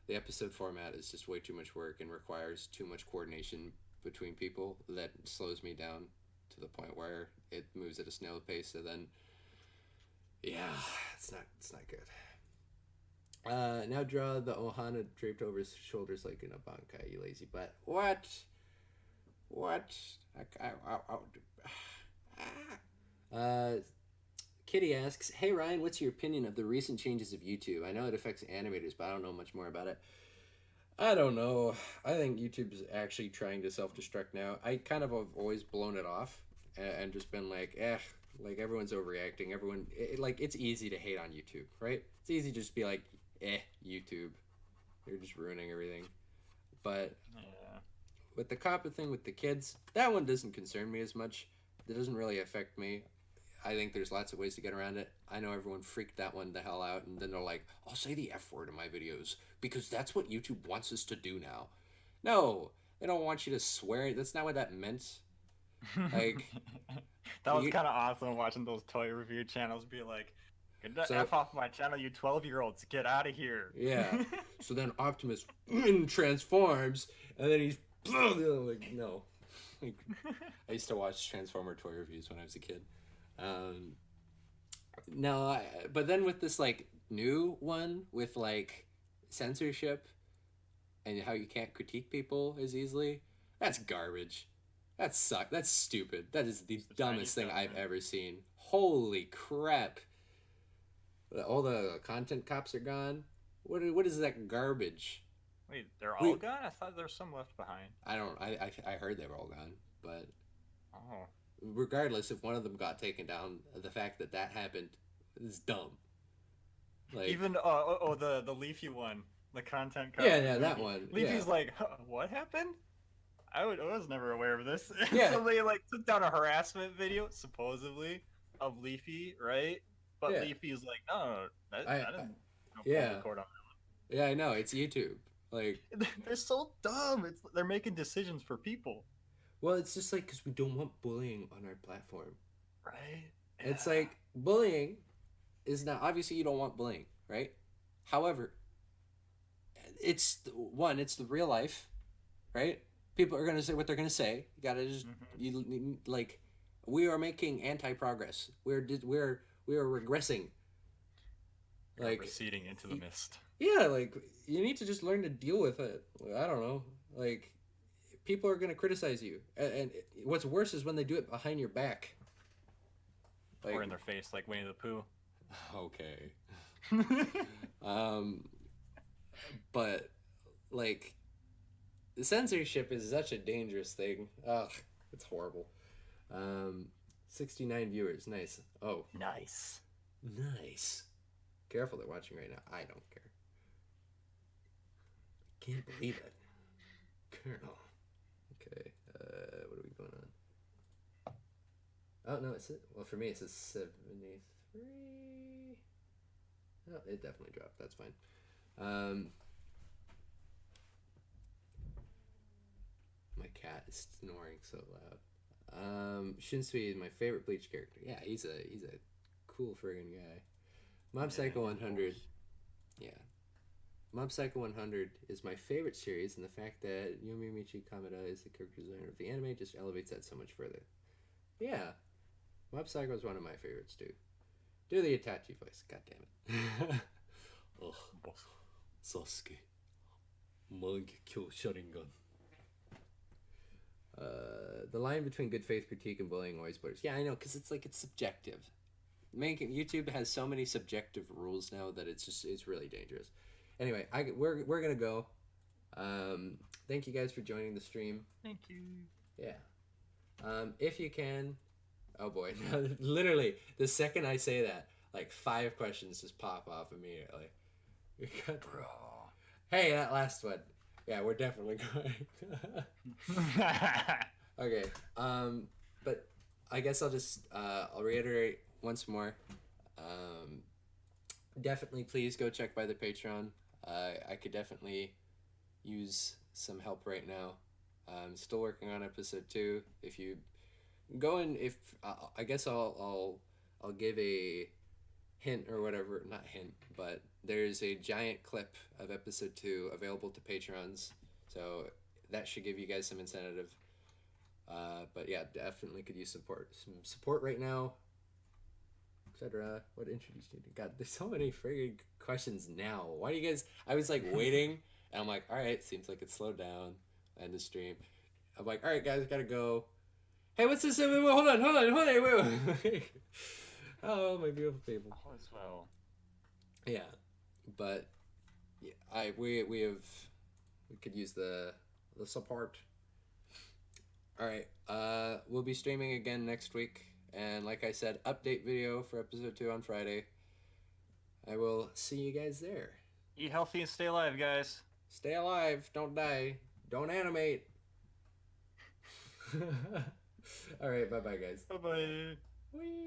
Speaker 1: The episode format is just way too much work and requires too much coordination between people that slows me down to the point where it moves at a snail's pace. So then, yeah, it's not good. Now draw the ohana draped over his shoulders like an abankai, you lazy butt. What? What? Kitty asks, "Hey Ryan, what's your opinion of the recent changes of YouTube? I know it affects animators, but I don't know much more about it." I don't know. I think YouTube's actually trying to self-destruct now. I kind of have always blown it off and just been like, like everyone's overreacting. Like it's easy to hate on YouTube, right? It's easy to just be like, YouTube. They're just ruining everything. But
Speaker 3: Yeah.
Speaker 1: with the copper thing with the kids, that one doesn't concern me as much. It doesn't really affect me. I think there's lots of ways to get around it. I know everyone freaked that one the hell out, and then they're like, I'll say the F word in my videos because that's what YouTube wants us to do now. No, they don't want you to swear. That's not what that meant. Like,
Speaker 3: that was
Speaker 1: you-
Speaker 3: kind of awesome watching those toy review channels be like, "Get the
Speaker 1: So-
Speaker 3: F off my channel, you 12-year-olds. Get out of here."
Speaker 1: Yeah. So then Optimus transforms, and then he's like, no. Like, I used to watch Transformer toy reviews when I was a kid. No, but then with this like new one with like censorship and how you can't critique people as easily, that's garbage. That sucks. That's stupid. That is the
Speaker 3: It's the
Speaker 1: dumbest thing
Speaker 3: Chinese
Speaker 1: I've
Speaker 3: government.
Speaker 1: ever seen. Holy crap! All the content cops are gone. What is that garbage?
Speaker 3: Wait, they're all
Speaker 1: Wait.
Speaker 3: gone? I thought there was some left behind.
Speaker 1: I don't. I heard they were all gone, but
Speaker 3: Oh.
Speaker 1: regardless, if one of them got taken down, the fact that that happened is dumb. Like
Speaker 3: Even the Leafy one, the content.
Speaker 1: yeah, that one.
Speaker 3: Leafy's
Speaker 1: Yeah.
Speaker 3: like, huh, what happened? I was never aware of this.
Speaker 1: Yeah.
Speaker 3: So they like took down a harassment video supposedly of Leafy, right? But
Speaker 1: Yeah.
Speaker 3: Leafy's like, no, I didn't
Speaker 1: yeah.
Speaker 3: record on
Speaker 1: Yeah, I know it's YouTube. Like,
Speaker 3: that. They're so dumb. They're making decisions for people,
Speaker 1: well, it's just like because we don't want bullying on our platform.
Speaker 3: right?
Speaker 1: It's
Speaker 3: Yeah.
Speaker 1: like bullying is not obviously you don't want bullying, right? However, it's the real life, right? People are gonna say what they're gonna say. You gotta just like we are making anti-progress. We're regressing. Like
Speaker 3: receding into the mist.
Speaker 1: yeah, like you need to just learn to deal with it. I don't know, like people are gonna criticize you, and what's worse is when they do it behind your back. Like,
Speaker 3: Or in their face, like Winnie the Pooh.
Speaker 1: okay. But like censorship is such a dangerous thing. Ugh, it's horrible. 69 viewers, nice. Oh,
Speaker 3: Nice.
Speaker 1: nice. Careful, they're watching right now. I don't care. Can't believe it. Colonel. Okay, what are we going on? Oh no, well for me it says 73. Oh, it definitely dropped. That's fine. My cat is snoring so loud. Shinsui is my favorite Bleach character. Yeah, he's a cool friggin' guy. Mob Psycho 100. Yeah. Mob Psycho 100 is my favorite series, and the fact that Yomiuchi Kameda is the character designer of the anime just elevates that so much further. Yeah. Mob Psycho is one of my favorites, too. Do the Itachi voice. God damn it. Ugh. Sasuke. Mangekyo Sharingan. The line between good faith critique and bullying always blurs. Yeah, I know, because it's subjective. YouTube has so many subjective rules now that it's really dangerous. Anyway, we're gonna go. Thank you guys for joining the stream.
Speaker 3: Thank you.
Speaker 1: Yeah. If you can, oh boy, literally the second I say that, like 5 questions just pop off immediately.
Speaker 3: Bro.
Speaker 1: Hey, that last one. Yeah, we're definitely going. Okay. But I guess I'll just I'll reiterate once more. Definitely, please go check by the Patreon. I could definitely use some help right now. I'm still working on episode 2. If you go in, I guess I'll give a hint or whatever, not hint, but there's a giant clip of episode 2 available to Patrons, so that should give you guys some incentive. But yeah, definitely could use some support right now. etc. What introduced you to God? There's so many friggin' questions now. Why do you guys? I was like waiting, and I'm like, all right, seems like it's slowed down. End the stream. I'm like, all right, guys, gotta go. Hey, what's this? Wait, hold on, wait. Oh, my beautiful people.
Speaker 3: All is well.
Speaker 1: Yeah, but yeah, we could use the support. All right, we'll be streaming again next week, and like I said, update video for episode 2 on Friday. I will see you guys there.
Speaker 3: Eat healthy and stay alive, guys.
Speaker 1: Stay alive, don't die, don't animate. All right, bye bye, guys.
Speaker 3: Bye bye.
Speaker 1: Whee!